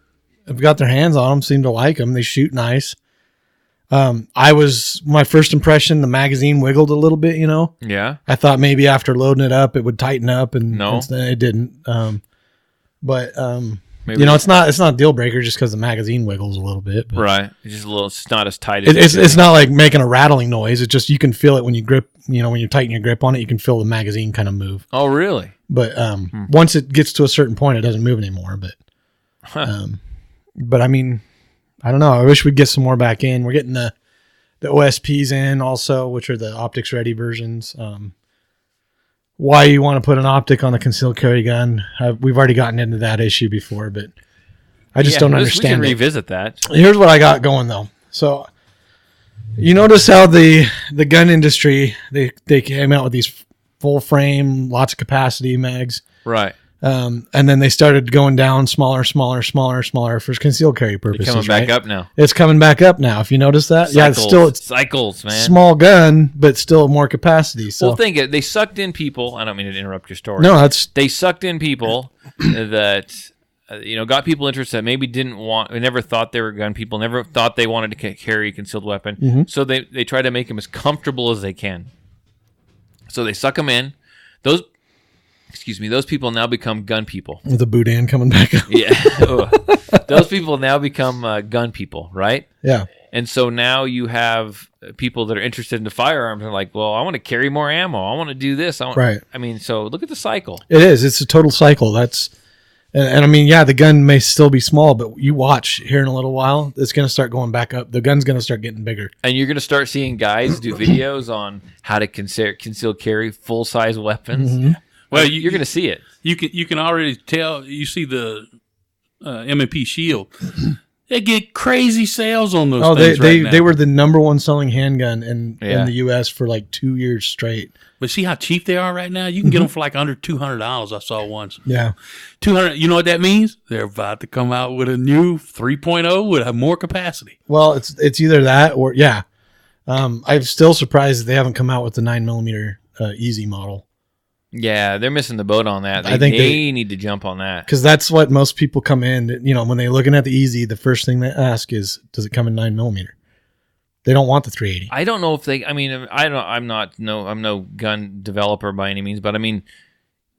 have got their hands on them seem to like them. They shoot nice. My first impression, the magazine wiggled a little bit, Yeah. I thought maybe after loading it up, it would tighten up, and No. instead it didn't. But Maybe it's not a deal breaker just because the magazine wiggles a little bit. But right. It's just a little. It's not as tight as it's not like making a rattling noise. It's just you can feel it when you grip. When you tighten your grip on it, you can feel the magazine kind of move. Oh, really? But once it gets to a certain point, it doesn't move anymore. But but I mean, I don't know. I wish we'd get some more back in. We're getting the OSPs in also, which are the optics ready versions. Why you want to put an optic on a concealed carry gun? We've already gotten into that issue before, but I just don't We understand can it. revisit that. Here's what I got going though. So you notice how the gun industry they came out with these full frame, lots of capacity mags. Right. And then they started going down smaller for concealed carry purposes. Coming back up now. It's coming back up now. If you notice that, it's cycles, man. small gun, but still more capacity. So Well, think it. They sucked in people. I don't mean to interrupt your story. no, that's They sucked in people that got people interested that maybe never thought they were gun people, never thought they wanted to carry a concealed weapon. Mm-hmm. So they try to make them as comfortable as they can. So they suck them in. Those people now become gun people. the boudin coming back up. Yeah. Those people now become gun people, right? Yeah. And so now you have people that are interested in the firearms and are like, well, I want to carry more ammo. I want to do this. Right. I mean, so look at the cycle. It is. It's a total cycle. And I mean, yeah, the gun may still be small, but you watch here in a little while, it's going to start going back up. The gun's going to start getting bigger. And you're going to start seeing guys do videos on how to conceal carry full-size weapons. Mm-hmm. Well, you're going to see it. You can already tell. You see the M&P Shield. They get crazy sales on those things right now. They were the number one selling handgun in Yeah. the U.S. for like 2 years straight. But see how cheap they are right now? You can get them for like under $200. I saw once. Yeah. $200. You know what that means? They're about to come out with a new 3.0 with more capacity. Well, it's either that or yeah. I'm still surprised that they haven't come out with the 9mm easy model. Yeah, they're missing the boat on that. I think they need to jump on that. Because that's what most people come in. When they're looking at the easy, the first thing they ask is, does it come in 9mm? They don't want the 380. I don't know if they. I mean, I'm no gun developer by any means, but I mean,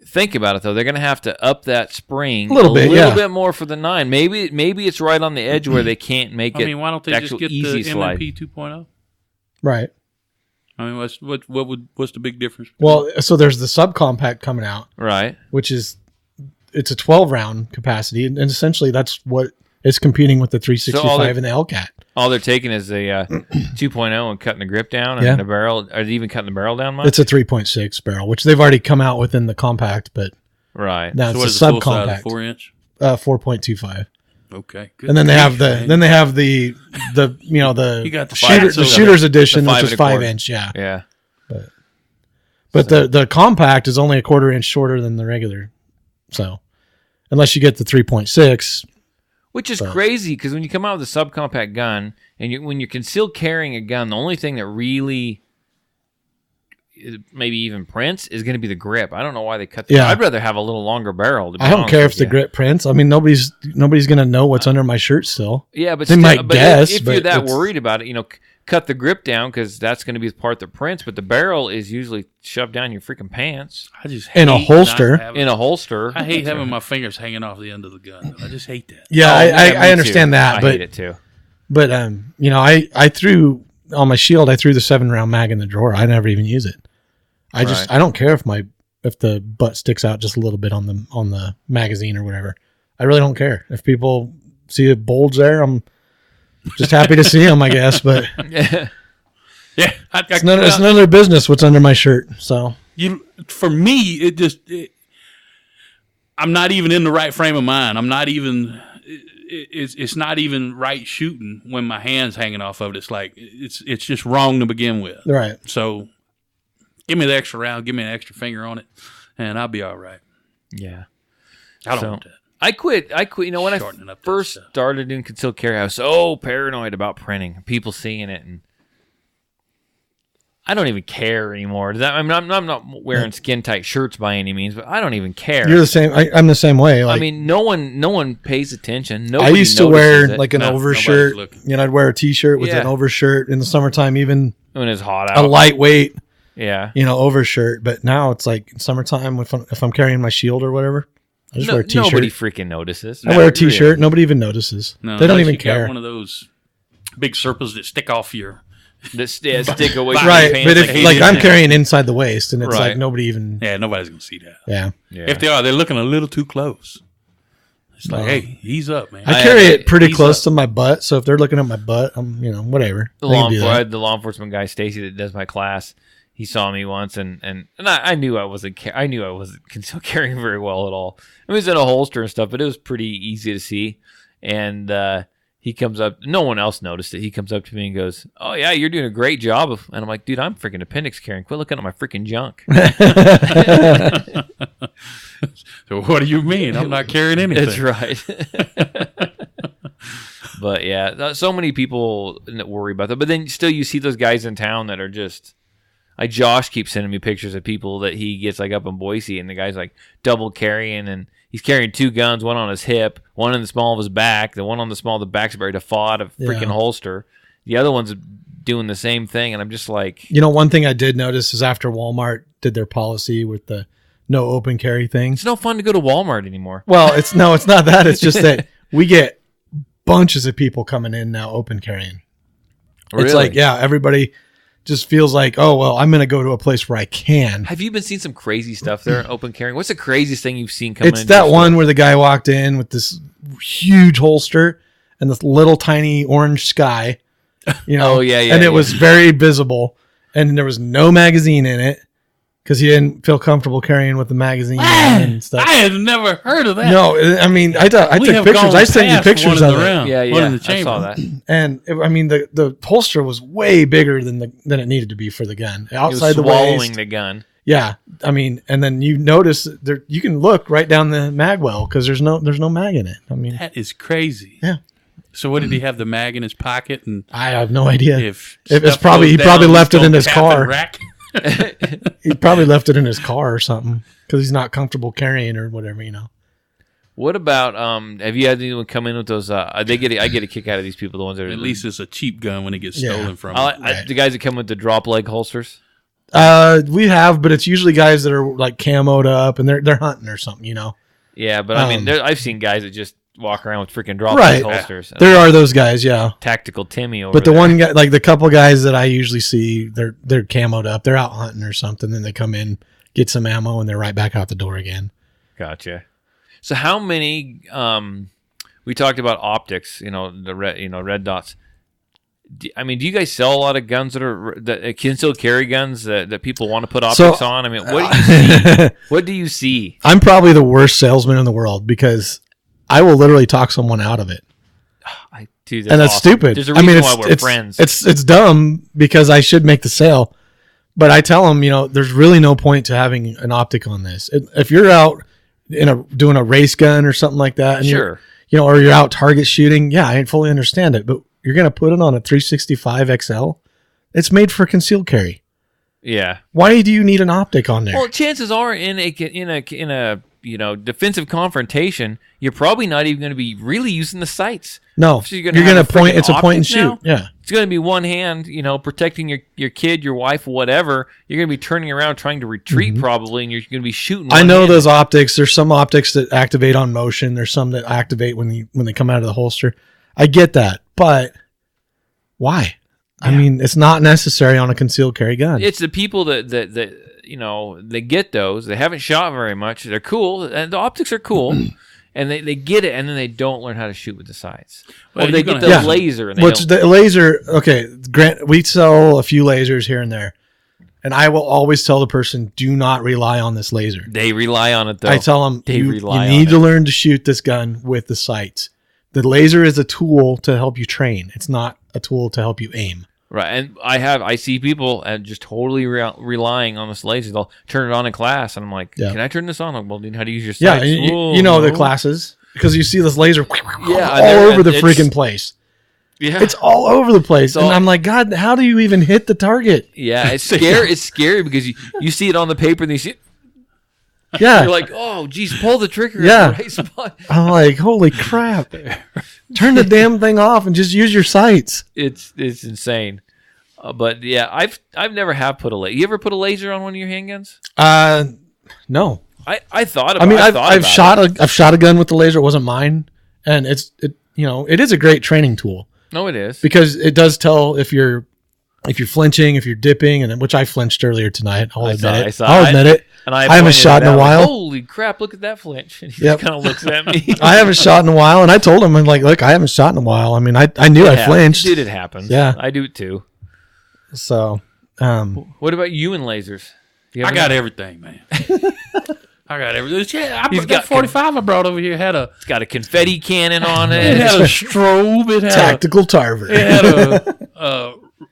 think about it though. They're going to have to up that spring a little bit more for the 9. Maybe it's right on the edge where they can't make it. I mean, why don't they just get easy the slide. M&P 2.0? Right. I mean, what's the big difference? Well, so there's the subcompact coming out, Right. which is it's a 12 round capacity, and essentially that's what it's competing with the 365 and the Hellcat. All they're taking is a 2.0 and cutting the grip down and Yeah. the barrel. Are they even cutting the barrel down much? It's a 3.6 barrel, which they've already come out within the compact, but right. now So what it's is a the full size? subcompact. 4-inch. 4.25. Okay. Good. And then they have Man. the You got the shooter's edition, the which 5 is 1/4. 5-inch, yeah. Yeah. But the compact is only a 1/4 inch shorter than the regular. So unless you get the 3.6, Which is crazy because when you come out with a subcompact gun and when you're concealed carrying a gun, the only thing that really maybe even prints is going to be the grip. I don't know why they cut the Yeah. I'd rather have a little longer barrel. To be I don't honest care with if the you. grip prints. I mean, nobody's going to know what's under my shirt still. Yeah, but They still, might but guess, if you're but that it's- worried about it, cut the grip down because that's going to be the part that prints. But the barrel is usually shoved down your freaking pants I just In a hate holster. not having- in a holster. I hate having my fingers hanging off the end of the gun. I just hate that. Yeah, Oh, yeah, I me understand too. that, I but hate it too. but I threw on my shield. I threw the 7-round mag in the drawer. I never even use it. I don't care if the butt sticks out just a little bit on the magazine or whatever. I really don't care if people see a bulge there, I'm just happy to see them, I guess. But Yeah, it's none of their business what's under my shirt. So for me, I'm not even in the right frame of mind. I'm not even. It's not even right shooting when my hand's hanging off of it. It's like it's just wrong to begin with. right. So give me the extra round, give me an extra finger on it, and I'll be all right. Yeah. I don't want that. I quit. You know, when Shortening I up that first stuff. started doing concealed carry, I was so paranoid about printing, people seeing it, and I don't even care anymore. I'm not wearing skin tight shirts by any means, but I don't even care. You're the same. I'm the same way. Like, I mean, no one pays attention. I Nobody used to wear notices it like an No, overshirt. nobody's looking. You know, I'd wear a t-shirt with an Yeah. overshirt in the summertime, even when it's hot a out. lightweight, Yeah. overshirt. But now it's like in summertime, if I'm carrying my shield or whatever, I just wear a t-shirt. Nobody freaking notices. I wear a t-shirt. Nobody even notices. No, they don't unless even you got care. one of those big circles that stick off your. Stick away from Right, your pants but if he like did. I'm carrying inside the waist, and it's Right. like nobody even. Yeah, nobody's gonna see that. Yeah, Yeah. If they are, they're looking a little too close. It's like, No. hey, he's up, man. I carry it pretty he's close up. to my butt, so if they're looking at my butt, I'm whatever. the They can do that. the law enforcement guy Stacy that does my class, he saw me once and I knew I wasn't concealed carrying very well at all. I was in a holster and stuff, but it was pretty easy to see. And he comes up, no one else noticed it. He comes up to me and goes, "Oh yeah, you're doing a great job." And I'm like, "Dude, I'm freaking appendix carrying. Quit looking at my freaking junk." So what do you mean? I'm not carrying anything. That's right. But yeah, so many people that worry about that. But then still, you see those guys in town that are just. Like Josh keeps sending me pictures of people that he gets like up in Boise, and the guy's like double carrying, and he's carrying two guns, one on his hip, one in the small of his back. The one on the small of the back's buried a FOD, a freaking holster. The other one's doing the same thing, and I'm just like, One thing I did notice is after Walmart did their policy with the no open carry thing. it's no fun to go to Walmart anymore. Well, it's not that. It's just that we get bunches of people coming in now open carrying. It's like, yeah, everybody just feels like, oh, well, I'm going to go to a place where I can. Have you been seeing some crazy stuff there in open carrying? What's the craziest thing you've seen coming in? It's that one where the guy walked in with this huge holster and this little tiny orange sky, Oh, yeah, and it was very visible, and there was no magazine in it because he didn't feel comfortable carrying with the magazine and stuff. I had never heard of that. No, I mean, I took We have pictures. gone I sent you past pictures one in of the it. round, Yeah, one in the I chamber. saw that. And the holster was way bigger than it needed to be for the gun. He was Outside the swallowing waist. the gun. Yeah, I mean, and then you notice there you can look right down the mag well because there's no mag in it. I mean, That is crazy. Yeah. So what did he have the mag in his pocket? And I have no idea. if It's stuff probably- goes he probably down, left it just in his don't tap car. and rack? He probably left it in his car or something because he's not comfortable carrying or whatever. What about have you had anyone come in with those? I get a kick out of these people, the ones that are At least it's a cheap gun when it gets Yeah. stolen from. Right. the guys that come with the drop leg holsters. We have, but it's usually guys that are like camoed up and they're hunting or something. Yeah, but I mean, I've seen guys that just walk around with freaking drop Right. leg holsters. There are those guys, yeah. Tactical Timmy over But the there. one guy, like the couple guys that I usually see, they're camoed up. They're out hunting or something. Then they come in, get some ammo, and they're right back out the door again. Gotcha. So how many? We talked about optics. The red dots. Do you guys sell a lot of guns that are concealed carry guns that people want to put optics on? I mean, what do you see? What do you see? I'm probably the worst salesman in the world because I will literally talk someone out of it. Dude, And that's awesome. stupid. There's a reason why we're friends. It's dumb because I should make the sale, but I tell them, there's really no point to having an optic on this. If you're out doing a race gun or something like that, and Sure. or you're out target shooting, yeah, I fully understand it, but you're gonna put it on a 365 XL. It's made for concealed carry. Yeah. Why do you need an optic on there? Well, chances are in a defensive confrontation, you're probably not even going to be really using the sights. No, So you're have gonna a point. freaking It's a point and optic shoot. now? Yeah. It's going to be one hand, protecting your kid, your wife, whatever. You're going to be turning around trying to retreat probably, and you're going to be shooting. I know one-handed. those optics. There's some optics that activate on motion. There's some that activate when they come out of the holster. I get that, but why? I mean, it's not necessary on a concealed carry gun. It's the people that they get those. They haven't shot very much. They're cool, and the optics are cool. and they get it, and then they don't learn how to shoot with the sights. Well, Or they you're get gonna the have- laser, and they Which don't. the laser? Okay, Grant. We sell a few lasers here and there, and I will always tell the person, do not rely on this laser. They rely on it though. I tell them They you rely need on to it. learn to shoot this gun with the sights. The laser is a tool to help you train. It's not a tool to help you aim. Right, and I see people and just totally relying on this laser. They'll turn it on in class, and I'm like, Yeah. "Can I turn this on?" Like, well, then how do you use your Yeah, sights? you, Whoa, you know the no. classes because you see this laser Yeah, all they're- over the it's- freaking place. Yeah, It's all over the place, all- and I'm like, God, how do you even hit the target? yeah, it's scary. It's scary because you see it on the paper, and you see Yeah, you're like, "Oh, geez, pull the trigger." Yeah. at the right spot. I'm like, holy crap! Turn the damn thing off and just use your sights. It's insane. But yeah, I've never have put a laser. You ever put a laser on one of your handguns? No. I thought about. I mean, I've I've shot a gun with the laser. It wasn't mine, and it is a great training tool No, it is. because it does tell if you're flinching, if you're dipping, and which I flinched earlier tonight. I'll admit it. And I haven't pointed shot it in a out, like, while. Holy crap! Look at that flinch. And he Yep. just kind of looks at me. I haven't shot in a while, and I told him, I'm like, look, I haven't shot in a while. I mean, I knew I flinched. Dude, it happens. Yeah. I do it too. So, What about you and lasers? Do you I have got any- everything, man. I got everything. Yeah, He's that got 45 I brought over here had a It's got a confetti cannon on it it. had a strobe. It had tactical Tarver. it had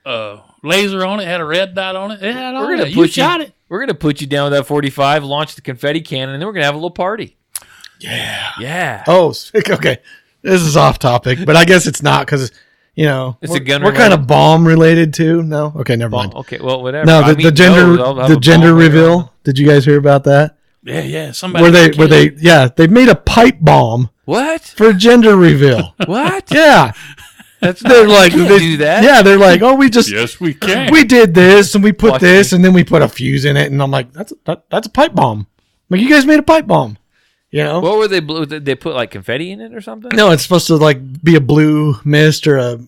a laser on it. Had a red dot on it. It had all We're gonna that. put You shot it. We're gonna put you down with that 45, launch the confetti cannon, and then we're gonna have a little party. Yeah. Oh, okay. This is off topic, but I guess it's not because, It's a gun We're kind of related? bomb related too. No, okay, never mind. Okay. Well, whatever. No, I the mean, gender no, I'll have the a gender bomb later reveal. on. Did you guys hear about that? Yeah. Somebody. Where they they've made a pipe bomb What? for gender reveal. What? Yeah, That's they're like can't they do that. Yeah, they're like, oh, we just Yes, we can. we did this and we put Watch this me. and then we put a fuse in it, and I'm like, that's a pipe bomb. Like, you guys made a pipe bomb. What were they? Did they put like confetti in it or something? No, it's supposed to like be a blue mist or a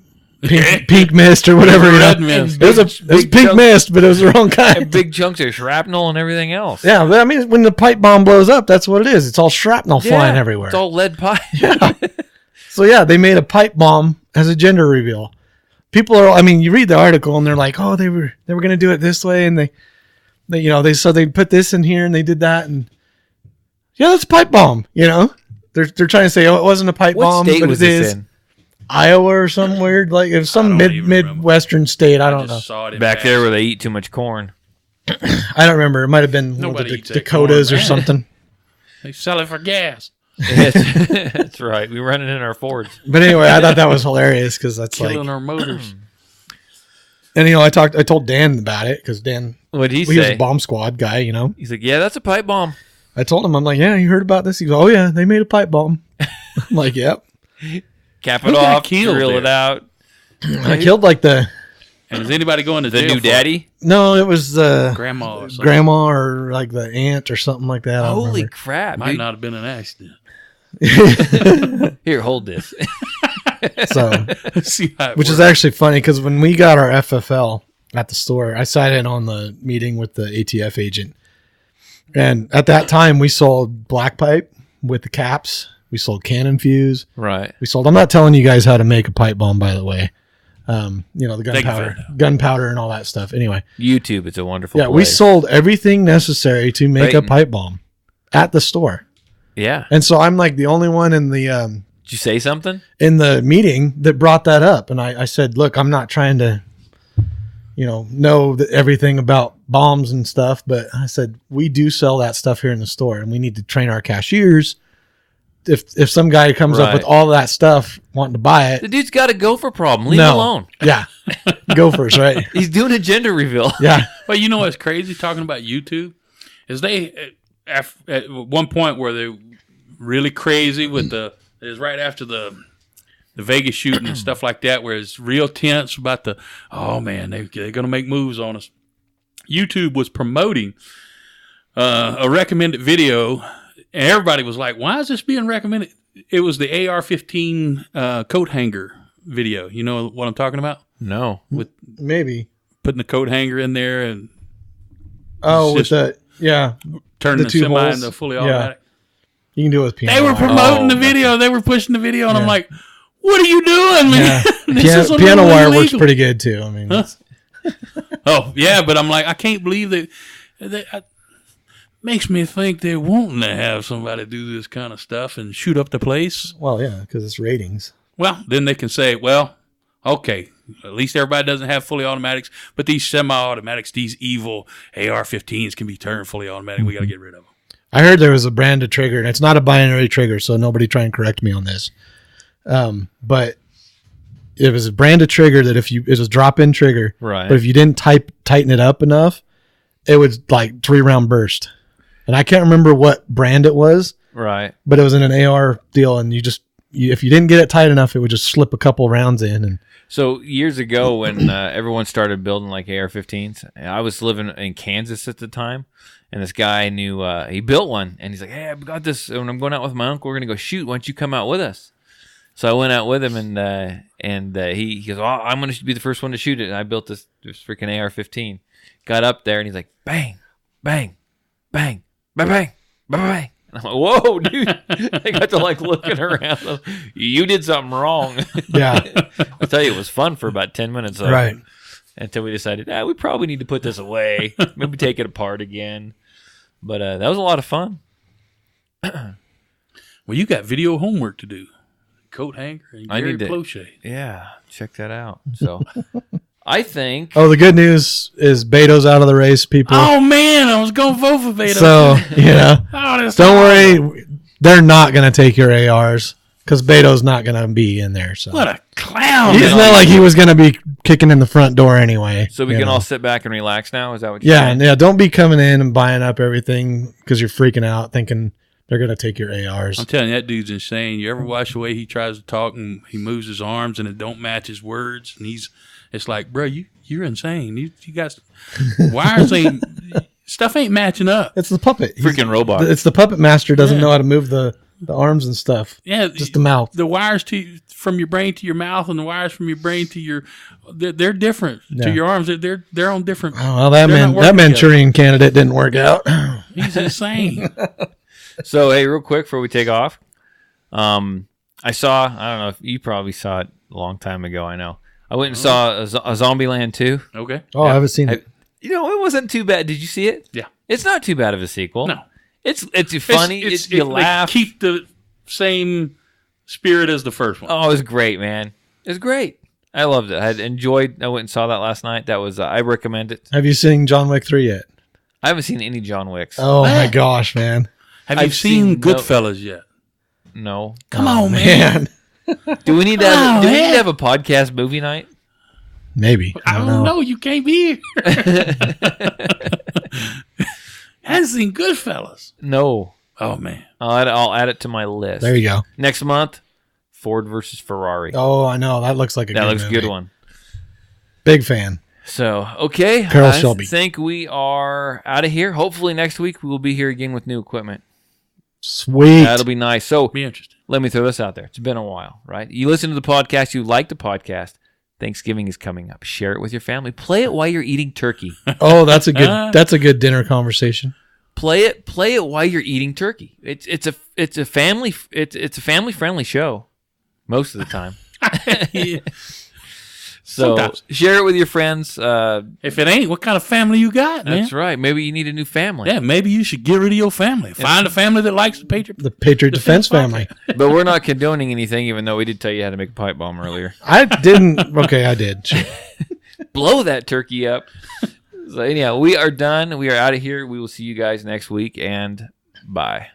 pink mist or whatever. Red mist. It was Big pink chunk- mist, but it was the wrong kind. And big chunks of shrapnel and everything else. Yeah, but I mean, when the pipe bomb blows up, that's what it is. It's all shrapnel flying everywhere. It's all lead pipe. So yeah, they made a pipe bomb as a gender reveal. People are, I mean, you read the article and they're like, oh, they were going to do it this way, and they put this in here and they did that, and yeah, that's a pipe bomb. They're trying to say, oh, it wasn't a pipe What bomb, state but was it this is in? Iowa or some weird, like it was some don't even remember. midwestern state. I don't know. Just saw it in Back there passing. where they eat too much corn. I don't remember. It might have been one of Nobody the eats that Dakotas corn, or man. something. They sell it for gas. That's right. We run it in our Fords. But anyway, I thought that was hilarious because that's Killing like, our motors. and I told Dan about it because Dan, What did he he was say? a bomb squad guy. He's like, yeah, that's a pipe bomb. I told him, I'm like, yeah, you heard about this? He goes, oh yeah, they made a pipe bomb. I'm like, yep. Cap Who it got off, killed drill there? it out. I killed like And is anybody going to The jail new for it? daddy. no, it was the Grandma or something? grandma or like the aunt or something like that. I don't Holy remember. crap, Might dude. not have been an accident. Here, hold this. So, See how it which is works. actually funny because when we got our FFL at the store, I sat in on the meeting with the ATF agent. And at that time, we sold black pipe with the caps. We sold cannon fuse. Right. I'm not telling you guys how to make a pipe bomb, by the way. The They can gunpowder and all that stuff. Anyway, YouTube, it's a wonderful yeah, we place. sold everything necessary to make a Right. pipe bomb at the store. Yeah. And so I'm like the only one in the Did you say something? meeting that brought that up. And I said, look, I'm not trying to, know everything about bombs and stuff, but I said, we do sell that stuff here in the store, and we need to train our cashiers. If some guy comes up with Right. all that stuff wanting to buy The it, dude's got a gopher problem. Leave him alone. Yeah. Gophers, right? He's doing a gender reveal. Yeah. Well, you know what's crazy talking about YouTube is they at one point where they're really crazy with it was right after the Vegas shooting and stuff like that, where it's real tense about oh man, they're going to make moves on us. YouTube was promoting a recommended video, and everybody was like, why is this being recommended? It was the AR-15 coat hanger video. You know what I'm talking about? No. With Maybe. putting the coat hanger in there and Oh, with Just- the, yeah. turning The the two semi holes. into fully Yeah. automatic. You can do it with piano They were wire. promoting the video. They were pushing the video, and I'm Yeah. like, "What are you doing, man? Yeah. This is a Piano little wire works illegal." pretty good too. I mean, Huh? Oh yeah, but I'm like, I can't believe that. Makes me think they're wanting to have somebody do this kind of stuff and shoot up the place. well, yeah, because it's ratings. Well, then they can say, well, okay, at least everybody doesn't have fully automatics, but these semi-automatics, these evil AR-15s can be turned fully automatic. We got to get rid of them. I heard there was a brand of trigger, and it's not a binary trigger, so nobody try and correct me on this. But it was a brand of trigger that it was a drop-in trigger, Right. but if you didn't tighten it up enough, it would like 3-round burst. And I can't remember what brand it was, Right. but it was in an AR deal, and if you didn't get it tight enough, it would just slip a couple rounds in. And So years ago, when everyone started building like AR-15s, I was living in Kansas at the time, and this guy knew he built one, and he's like, "Hey, I've got this. When I'm going out with my uncle, we're gonna go shoot. Why don't you come out with us?" So I went out with him, and he goes, "Oh, I'm gonna be the first one to shoot it." And I built this freaking AR-15. Got up there, and he's like, "Bang, bang, bang, bang, bang, bang, bang." And I'm like, "Whoa, dude!" I got to like looking around. You did something wrong. yeah, I'll tell you, it was fun for about 10 minutes. Though, right. Until we decided, we probably need to put this away. Maybe take it apart again. But that was a lot of fun. Well, you got video homework to do. Coat hanger and I Gary need to- Plochet. Yeah, check that out. So I think. Oh, the good news is Beto's out of the race, people. Oh, man, I was going to vote for Beto. So, That's don't horrible. worry. They're not going to take your ARs because Beto's not going to be in there. So What a clown. it's not like he was going to be kicking in the front door anyway. So we you can know. all sit back and relax now? Is that what you're Yeah, saying? and yeah. Don't be coming in and buying up everything because you're freaking out thinking they're going to take your ARs. I'm telling you, that dude's insane. You ever watch the way he tries to talk and he moves his arms and it don't match his words? And it's like, bro, you're insane. You got wires ain't stuff ain't matching up. It's the puppet. Freaking robot. It's the puppet master doesn't Yeah. know how to move the arms and stuff. Yeah, Just the mouth. The wires from your brain to your mouth and the wires from your brain to your they're different Yeah. to your arms. They're on different. Oh, well, that they're not working Manchurian candidate didn't work out. together. He's insane. So, hey, real quick before we take off, I don't know if you probably saw it a long time ago. I know. I went and saw a Zombieland 2. Okay. Oh, I haven't seen it. It wasn't too bad. Did you see it? Yeah. It's not too bad of a sequel. No. It's funny. You they laugh. keep the same spirit as the first one. Oh, it was great, man. It was great. I loved it. I went and saw that last night. That was, I recommend it. Have you seen John Wick 3 yet? I haven't seen any John Wicks. Oh, my gosh, man. Have you I've seen seen Goodfellas yet? No. Come Oh, on, man. Do we need to Oh, do we need man. to have a podcast movie night? Maybe. I don't know. You can't be here. Hasn't seen Goodfellas. No. Oh, man. I'll add it to my list. There you go. Next month, Ford versus Ferrari. Oh, I know. That looks like a that good looks a movie. good one. Big fan. So, okay. Carroll I Shelby. think we are out of here. Hopefully next week we will be here again with new equipment. Sweet. That'll be nice. So, Be interesting. let me throw this out there. It's been a while, right? You listen to the podcast, you like the podcast. Thanksgiving is coming up. Share it with your family. Play it while you're eating turkey. Oh, that's a good dinner conversation. Play it while you're eating turkey. It's a family friendly show most of the time. Yeah. So Sometimes. share it with your friends. If it ain't, what kind of family you got, man? That's right. Maybe you need a new family. Yeah, maybe you should get rid of your family. Find a family that likes the Patriot. The Patriot Defense family. But we're not condoning anything, even though we did tell you how to make a pipe bomb earlier. I didn't. Okay, I did. Sure. Blow that turkey up. So anyhow, we are done. We are out of here. We will see you guys next week, and bye.